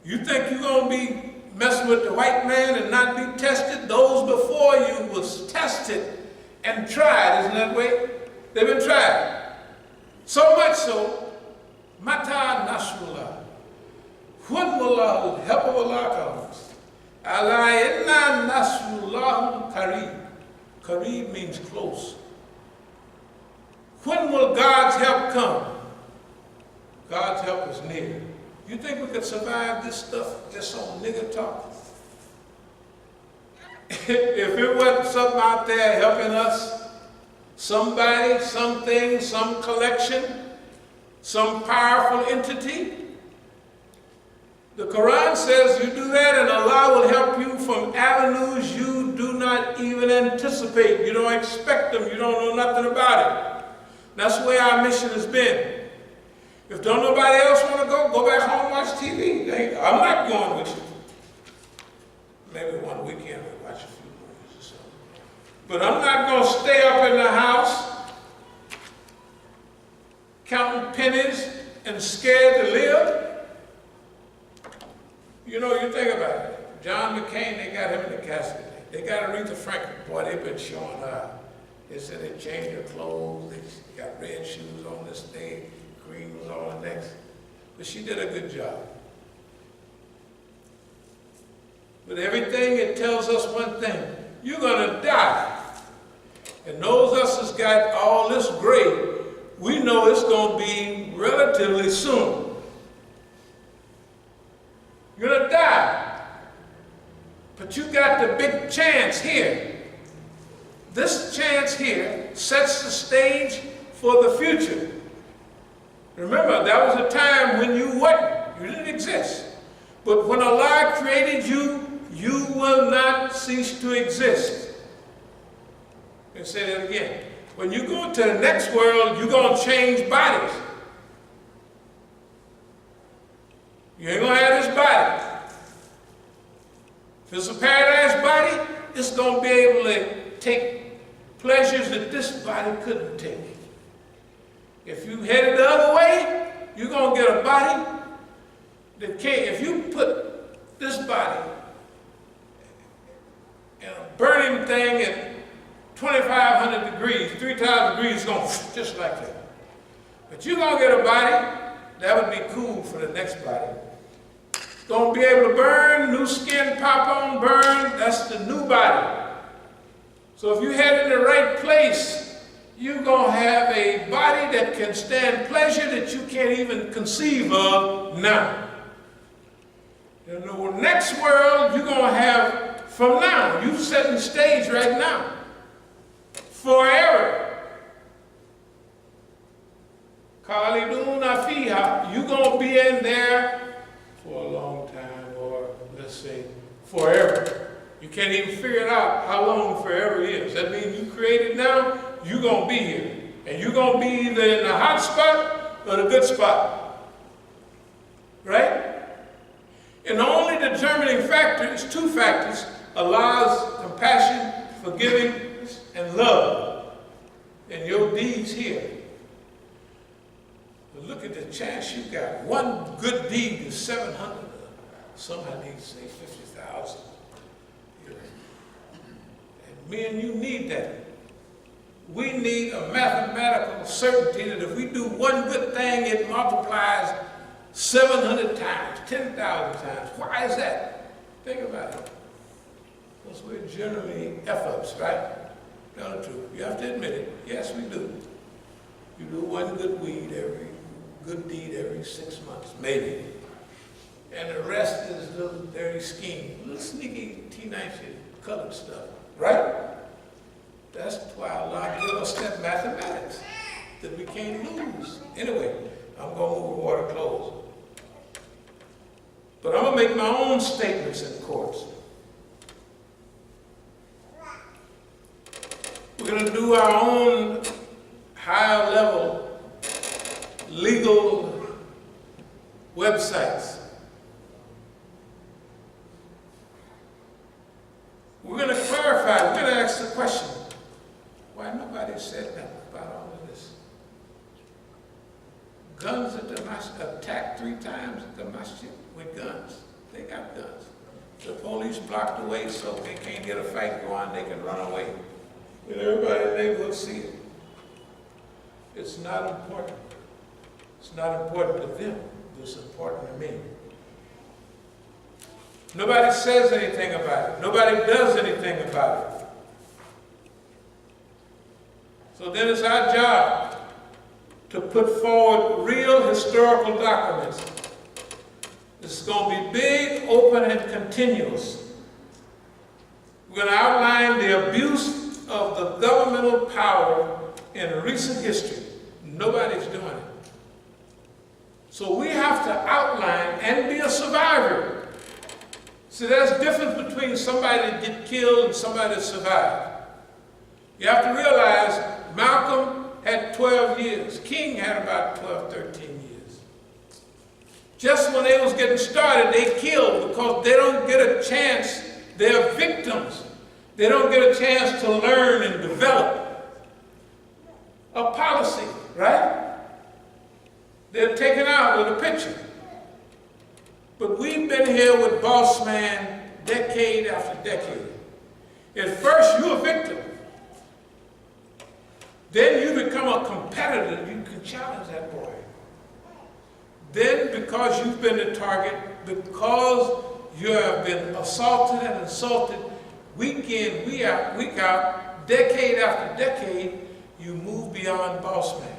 You think you're going to be messing with the white man and not be tested? Those before you was tested and tried, isn't that way? They've been tried. So much so, Mata Nasrullah. When will the help of Allah comes? Allah inna Nasrullah Kareeb. Kareeb means close. When will God's help come? God's help is near. You think we could survive this stuff just on nigger talk? If it wasn't something out there helping us, somebody, something, some collection, some powerful entity, the Quran says you do that and Allah will help you from avenues you do not even anticipate. You don't expect them. You don't know nothing about it. That's the way our mission has been. If don't nobody else want to go back home and watch TV. I'm not going with you. Maybe one weekend we'll watch a few movies or something. But I'm not going to stay up in the house counting pennies and scared to live. You know, you think about it. John McCain, they got him in the casket. They got Aretha Franklin. Boy, they've been showing her. They said they changed their clothes. They got red shoes on this day. Green was on the next. But she did a good job. But everything, it tells us one thing. You're going to die. And those of us that's got all this gray, we know it's going to be relatively soon. You're going to die. But you got the big chance here. This chance here sets the stage for the future. Remember, that was a time when you wasn't. You didn't exist. But when Allah created you, you will not cease to exist. Let me say that again. When you go to the next world, you're going to change bodies. You ain't going to have this body. If it's a paradise body, it's going to be able to take pleasures that this body couldn't take. If you headed the other way, you're going to get a body that can't, if you put this body in a burning thing at 2,500 degrees, 3,000 degrees, it's going to just like that. But you're going to get a body that would be cool for the next body. Going to be able to burn, new skin pop on, burn, that's the new body. So if you head in the right place, you're going to have a body that can stand pleasure that you can't even conceive of now. In the next world, you're going to have, from now, you're setting the stage right now, forever. Khaliduna fiha, you're going to be in there for a long time, or let's say forever. You can't even figure out how long forever is. That means you created now, you're going to be here. And you're going to be either in the hot spot or the good spot. Right? And the only determining factor is two factors: Allah's compassion, forgivingness, and love. And your deeds here. But look at the chance you got. One good deed is 700. Somebody needs to say 50,000. And me and you need that. We need a mathematical certainty that if we do one good thing, it multiplies 700 times, 10,000 times. Why is that? Think about it. Because we're generally F-ups, right? Tell the truth. You have to admit it. Yes, we do. You do one good deed every 6 months, maybe. And the rest is little dirty scheme, little sneaky, T-nice colored stuff, right? That's why Allah gives us that mathematics that we can't lose. Anyway, I'm going to move water close. But I'm going to make my own statements in courts. We're going to do our own higher level legal websites. We're going to clarify, we're going to ask the question, why nobody said nothing about all of this? Guns at the Masjid, attacked 3 times at the Masjid with guns. They got guns. The police blocked the way so they can't get a fight going, they can run away. But everybody in the neighborhood see it. It's not important. It's not important to them. It's important to me. Nobody says anything about it. Nobody does anything about it. So then it's our job to put forward real historical documents. This is going to be big, open, and continuous. We're going to outline the abuse of the governmental power in recent history. Nobody's doing it. So we have to outline and be a survivor. See, there's a difference between somebody that get killed and somebody that survived. You have to realize Malcolm had 12 years. King had about 12, 13 years. Just when they was getting started, they killed because they don't get a chance. They're victims. They don't get a chance to learn and develop a policy, right? They're taken out with a picture. But we've been here with Boss Man decade after decade. At first, you're a victim. Then you become a competitor. You can challenge that boy. Then, because you've been the target, because you have been assaulted and insulted, week in, week out, decade after decade, you move beyond Boss Man.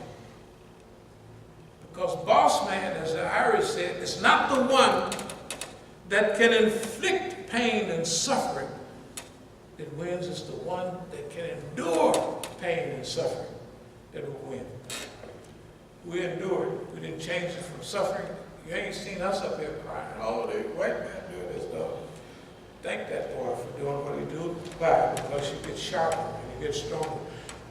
Because Boss Man, as the Irish said, is not the one that can inflict pain and suffering that wins. It's the one that can endure pain and suffering that will win. We endured. We didn't change it from suffering. You ain't seen us up here crying, oh, the white man doing this stuff. Thank that boy for doing what he do. Why? Because you get sharper and you get stronger.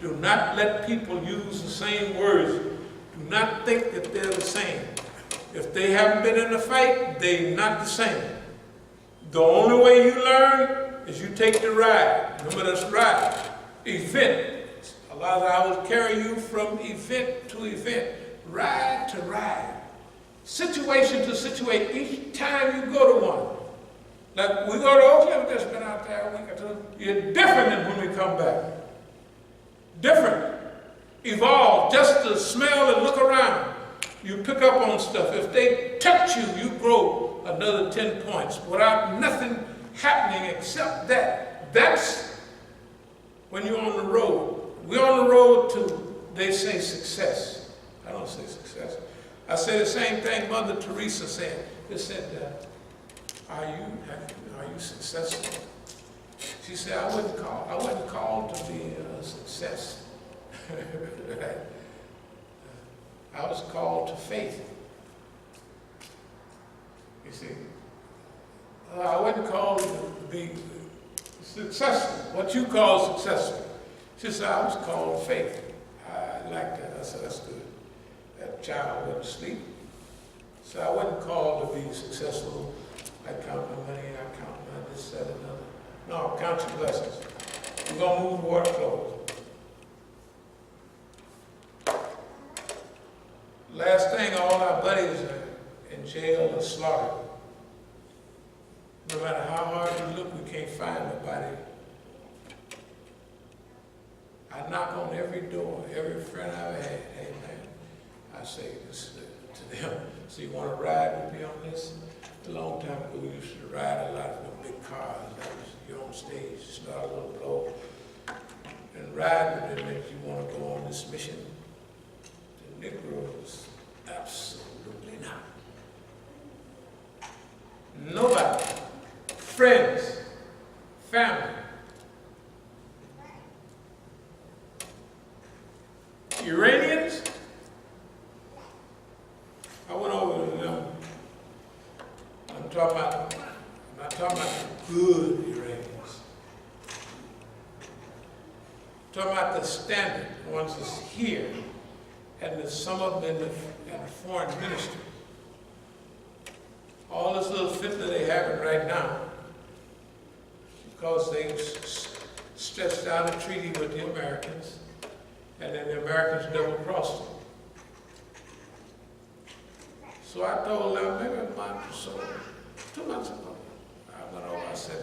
Do not let people use the same words. Do not think that they're the same. If they haven't been in a fight, they're not the same. The only way you learn is you take the ride. Remember this ride. Event. Allah, I will carry you from event to event, ride to ride. situation to situate each time you go to one. Like we go to Oakland, we've just been out there a week or two. You're different than when we come back. Different. Evolve. Just to smell and look around. You pick up on stuff. If they touch you, you grow another 10 points without nothing happening except that. That's when you're on the road. We're on the road to, they say, success. I don't say success. I say the same thing Mother Teresa said. They said, are you successful? She said, I wasn't called to be a success. I was called to faith. You see, I wasn't called to be successful. What you call successful? She said, I was called to faith. I like that. I said, that's good. That child went to sleep. So I wasn't called to be successful. I count my money, I count my this, that, and another. No, count your blessings. We're going to move the water close. Last thing, all our buddies are in jail or slaughtered. No matter how hard we look, we can't find nobody. I knock on every door, every friend I've had. Hey man, I say this to them. So you want to ride with me on this? A long time ago, we used to ride a lot of the big cars. That was, you're on stage, start a little blow. And ride with them if you want to go on this mission. The Negroes, absolutely not. Nobody. Friends, family. Iranians, I went over to them. I'm not talking about the good Iranians. I'm talking about the standard ones that's here, and there's some of them in the foreign ministry. All this little fitna they having right now, because they stretched out a treaty with the Americans, and then the Americans double-crossed them. So I told them maybe a month or so, 2 months ago, I went over, I said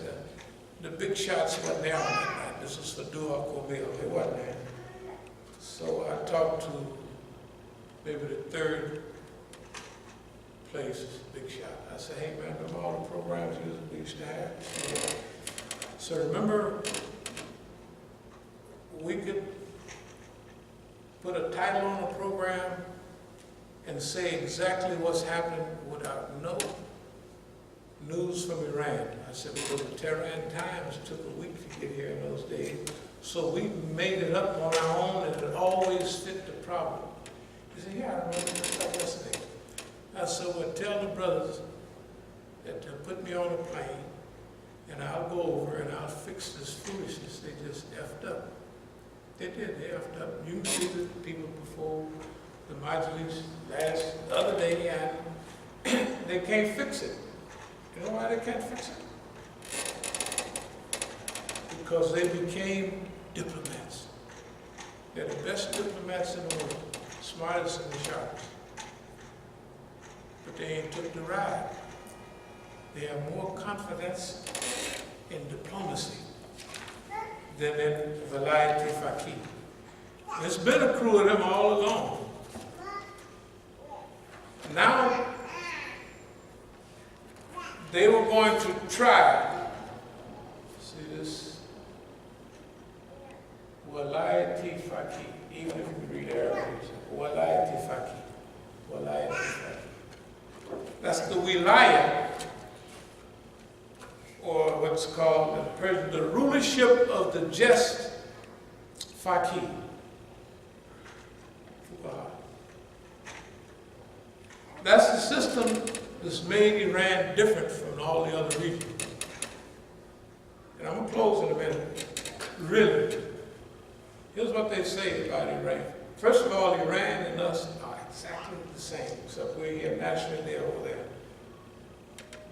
the big shots wasn't there on that night. This was for Dua Komil, they wasn't there. So I talked to maybe the third place, big shot. I said, hey man, remember all the programs we used to have? So remember, we could put a title on a program and say exactly what's happening without no news from Iran. I said, because the Tehran Times took a week to get here in those days. So we made it up on our own and it always fit the problem. He said, yeah, I remember just like yesterday. I said, well, tell the brothers that they'll put me on a plane and I'll go over and I'll fix this foolishness they just effed up. They did, they effed up. You can see the people before the Majlis the other day, and they can't fix it. You know why they can't fix it? Because they became diplomats. They're the best diplomats in the world, smartest and the sharpest. But they ain't took the ride. They have more confidence in diplomacy than in Velayat al-Faqih. There's been a crew of them all along. Now, they were going to try, see this, Velayat al-Faqih, even if you read Arabic, Velayat al-Faqih, Velayat al-Faqih. That's the wilaya, or what's called the rulership of the just faqih. That's the system that's made Iran different from all the other regions. And I'm going to close in a minute. Really. Here's what they say about Iran. First of all, Iran and us are exactly the same, except we're here naturally, they're over there.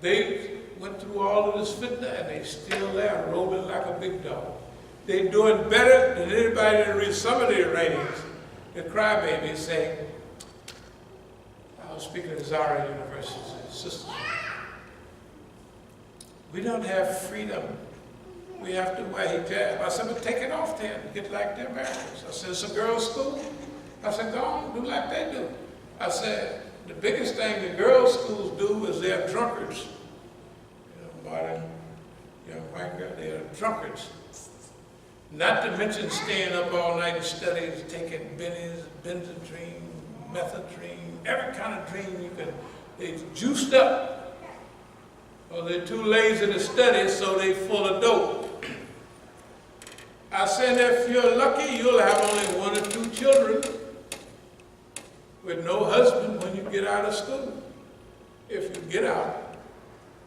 They went through all of this fitna and they still there, rolling like a big dog. They're doing better than anybody that reads. Some of the Iranians, the crybabies, say, our was speaking at Zara University, sisters. We don't have freedom. We have to wear hijab. I said, but take it off then, get like the Americans. I said, it's a girls' school. I said, go on, do like they do. I said, the biggest thing the girls' schools do is they're drunkards. You know, modern young white girl, they are drunkards. Not to mention staying up all night and studying, taking bennies, benzodrine, methadone, every kind of dream you can. They juiced up. Or they're too lazy to study, so they full of dope. I said, if you're lucky, you'll have only 1 or 2 children with no husband when you get out of school. If you get out,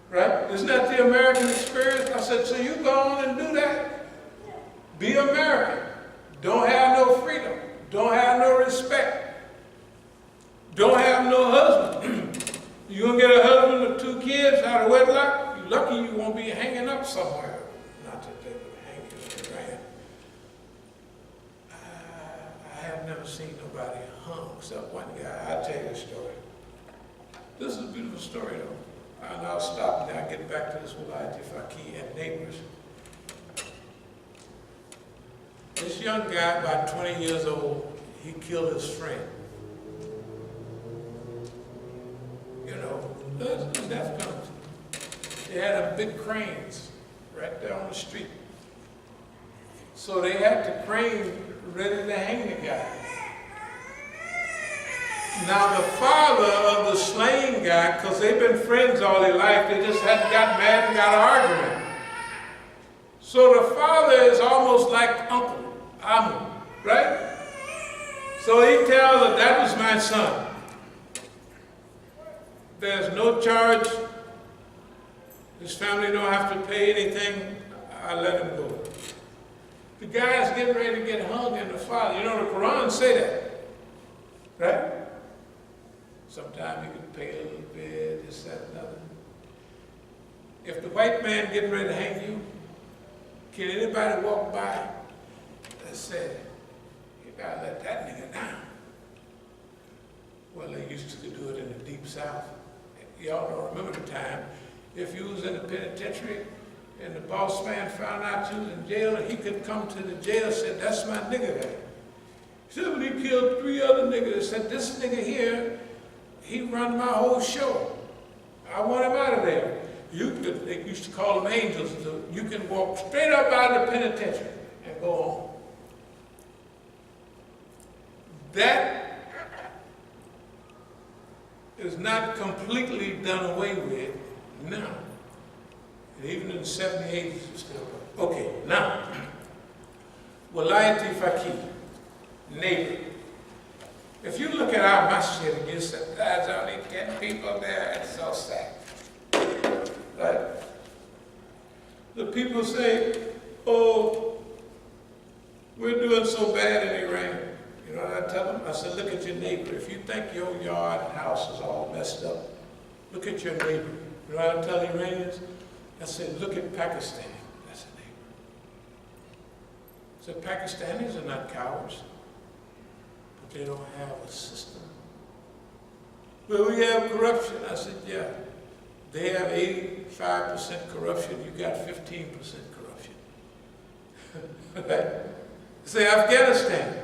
right? Isn't that the American experience? I said, so you go on and do that. Be American. Don't have no freedom. Don't have no respect. Don't have no husband. You're going to get a husband with 2 kids out of wedlock? You're lucky you won't be hanging up somewhere. Not that they would hang you around. I have never seen nobody hung except one guy. I'll tell you a story. This is a beautiful story though. And I'll stop and I'll get back to this with al-Faqih and neighbors. This young guy, about 20 years old, he killed his friend. You know, those are the death penalty. They had them big cranes right there on the street. So they had the crane ready to hang the guy. Now the father of the slain guy, because they've been friends all their life, they just hadn't got mad and got an argument. So the father is almost like Uncle Imam, right? So he tells her, that was my son. There's no charge. His family don't have to pay anything. I let him go. The guy's getting ready to get hung in the father. You know, the Quran say that, right? Sometimes you can pay a little bit, this, that, another. If the white man getting ready to hang you, can anybody walk by and say, you gotta let that nigga down? Well, they used to do it in the deep south. Y'all don't remember the time. If you was in the penitentiary and the boss man found out you was in jail, and he could come to the jail and say, that's my nigga there. He said, when he killed 3 other niggas, he said, this nigga here, he run my whole show. I want him out of there. They used to call them angels. So you can walk straight up out of the penitentiary and go on. That is not completely done away with now. And even in the 70s, it's still okay. Now, al-Faqih, neighbor. If you look at our masjid and you say, there's only 10 people there, it's so sad. Right? The people say, oh, we're doing so bad in Iran. You know what I tell them? I said, look at your neighbor. If you think your yard and house is all messed up, look at your neighbor. You know what I tell Iranians? I said, look at Pakistan. That's a neighbor. I said, Pakistanis are not cowards, but they don't have a system. Well, we have corruption. I said, yeah. They have 85% corruption. You got 15% corruption. Right? Say Afghanistan.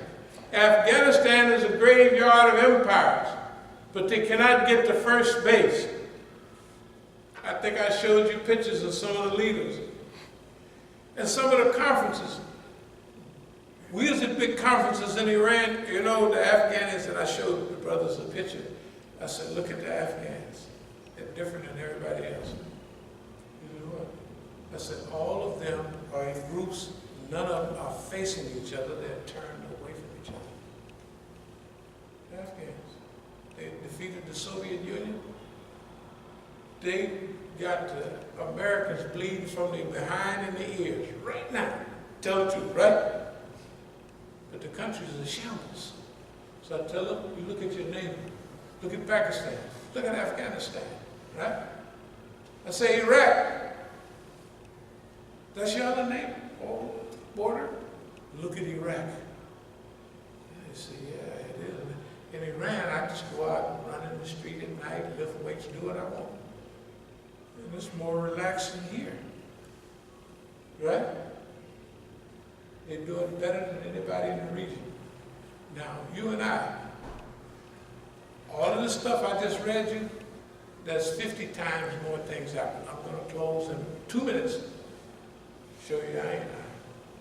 Afghanistan is a graveyard of empires, but they cannot get to first base. I think I showed you pictures of some of the leaders. And some of the conferences. We was at big conferences in Iran, you know, the Afghans, and I showed the brothers a picture. I said, look at the Afghans. They're different than everybody else. You know what? I said, all of them are in groups. None of them are facing each other. They're turned away from each other. The Afghans. They defeated the Soviet Union. They got the Americans bleeding from the behind and the ears right now. Tell the truth, right? But the country's a shambles. So I tell them, you look at your neighbor. Look at Pakistan. Look at Afghanistan, right? I say Iraq. That's your other neighbor, border. Look at Iraq. They say, yeah, it is. in Iran, I just go out and run in the street at night, lift weights, do what I want. And it's more relaxing here. Right? They do it better than anybody in the region. Now, you and I, all of the stuff I just read you, that's 50 times more things happen. I'm going to close in 2 minutes. Show you I ain't lying.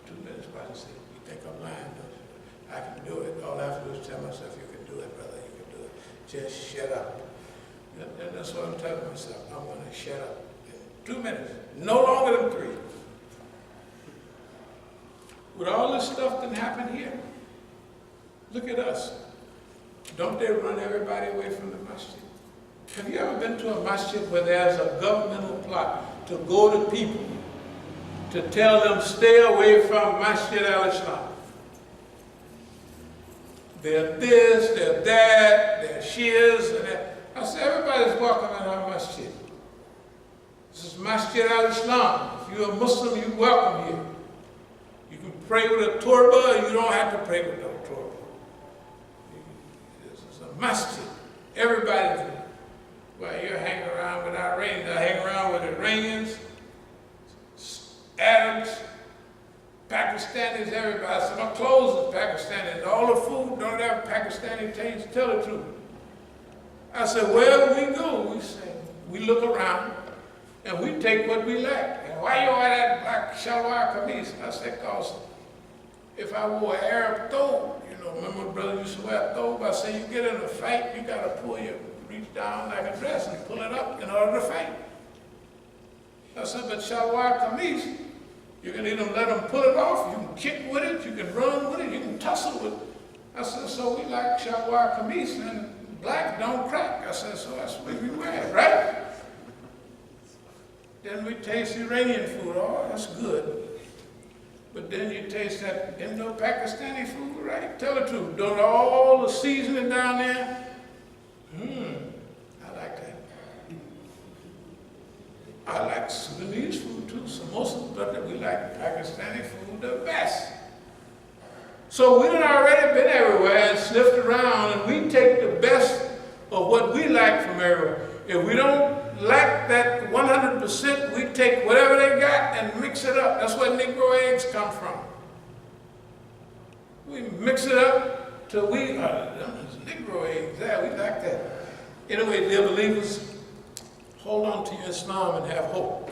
2 minutes, but I say, you think I'm lying, don't you? I can do it. All I have to do is tell myself, you can do it, brother, you can do it. Just shut up. And that's what I'm telling myself. I'm going to shut up in 2 minutes. No longer than 3. With all this stuff that happened here, look at us. Don't they run everybody away from the masjid? Have you ever been to a masjid where there's a governmental plot to go to people to tell them stay away from Masjid al-Islam? They're this, they're that, they're Shias, and that. I said, everybody's welcome in our masjid. This is Masjid al-Islam. If you're a Muslim, you're welcome here. You can pray with a turba, you don't have to pray with no turba. This is a masjid. Everybody can. Well, you hang around with Iranians, I hang around with Iranians, Arabs, Pakistanis, everybody. So my clothes is Pakistani. All the food don't have Pakistani taste. Tell the truth. I said, wherever we go, we say, we look around and we take what we like. And why you wear that black shalwar kameez? I said, cause if I wore an Arab thobe, you know, remember when brother used to wear a thobe? I said, you get in a fight, you gotta reach down like a dress and pull it up in order to fight. I said, but shalwar kameez, you can either let them pull it off, you can kick with it, you can run with it, you can tussle with it. I said, so we like shalwar kameez and black don't crack. I said, so that's what we wear, right? Then we taste Iranian food. Oh, that's good. But then you taste that Indo-Pakistani food, right? Tell the truth. Don't all the seasoning down there? I like that. I like Sudanese food too. So most of the stuff that we like Pakistani food the best. So we've already been everywhere and sniffed around, and we take the best of what we like from everywhere. If we don't like that 100%, we take whatever they got and mix it up. That's where Negro eggs come from. We mix it up till we, Negro eggs, yeah, we like that. Anyway, dear believers, hold on to your Islam and have hope.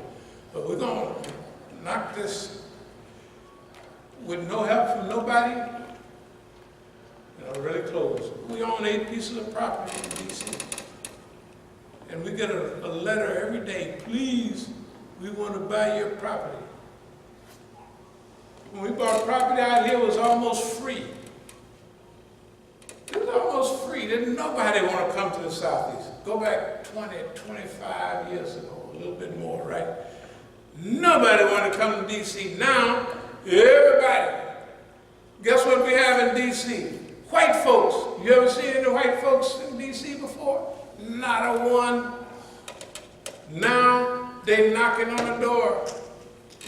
But we're going to knock this with no help from nobody. Really close. We own 8 pieces of property in D.C. And we get a letter every day, please, we want to buy your property. When we bought property out here, it was almost free. It was almost free. Didn't nobody want to come to the Southeast. Go back 20, 25 years ago, a little bit more, right? Nobody wanted to come to D.C. Now, everybody. Guess what we have in D.C.? White folks. You ever seen any white folks in D.C. before? Not a one. Now they knocking on the door.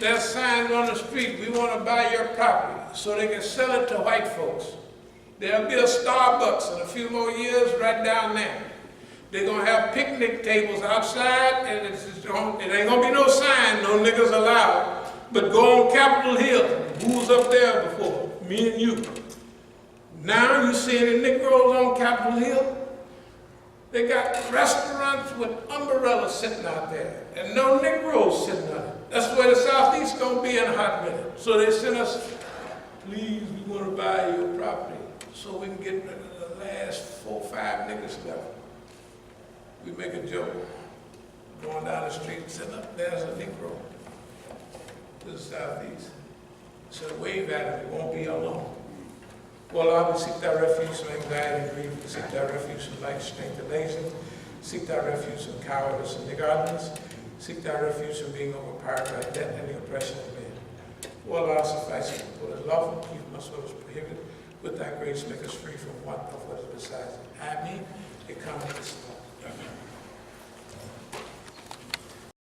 There's signs on the street, we want to buy your property, so they can sell it to white folks. There'll be a Starbucks in a few more years right down there. They're going to have picnic tables outside, and it ain't going to be no sign, no niggas allowed. But go on Capitol Hill. Who was up there before? Me and you. Now you see any Negroes on Capitol Hill? They got restaurants with umbrellas sitting out there and no Negroes sitting on it. That's where the Southeast gonna be in a hot minute. So they sent us, please, we want to buy your property so we can get the last 4 or 5 niggas left. We make a joke, going down the street and saying, look, there's a Negro to the Southeast. So wave at him, it won't be alone. Well, Lord, we seek thy refuge from anxiety and grief. We seek thy refuge from life, strength, and laziness. Seek thy refuge from cowardice and godliness. Seek thy refuge from being overpowered by death and the oppression of men. Well, Lord, suffice it. What is lawful, keep us what is prohibited. With thy grace, make us free from want of what is besides. I mean, it comes to this.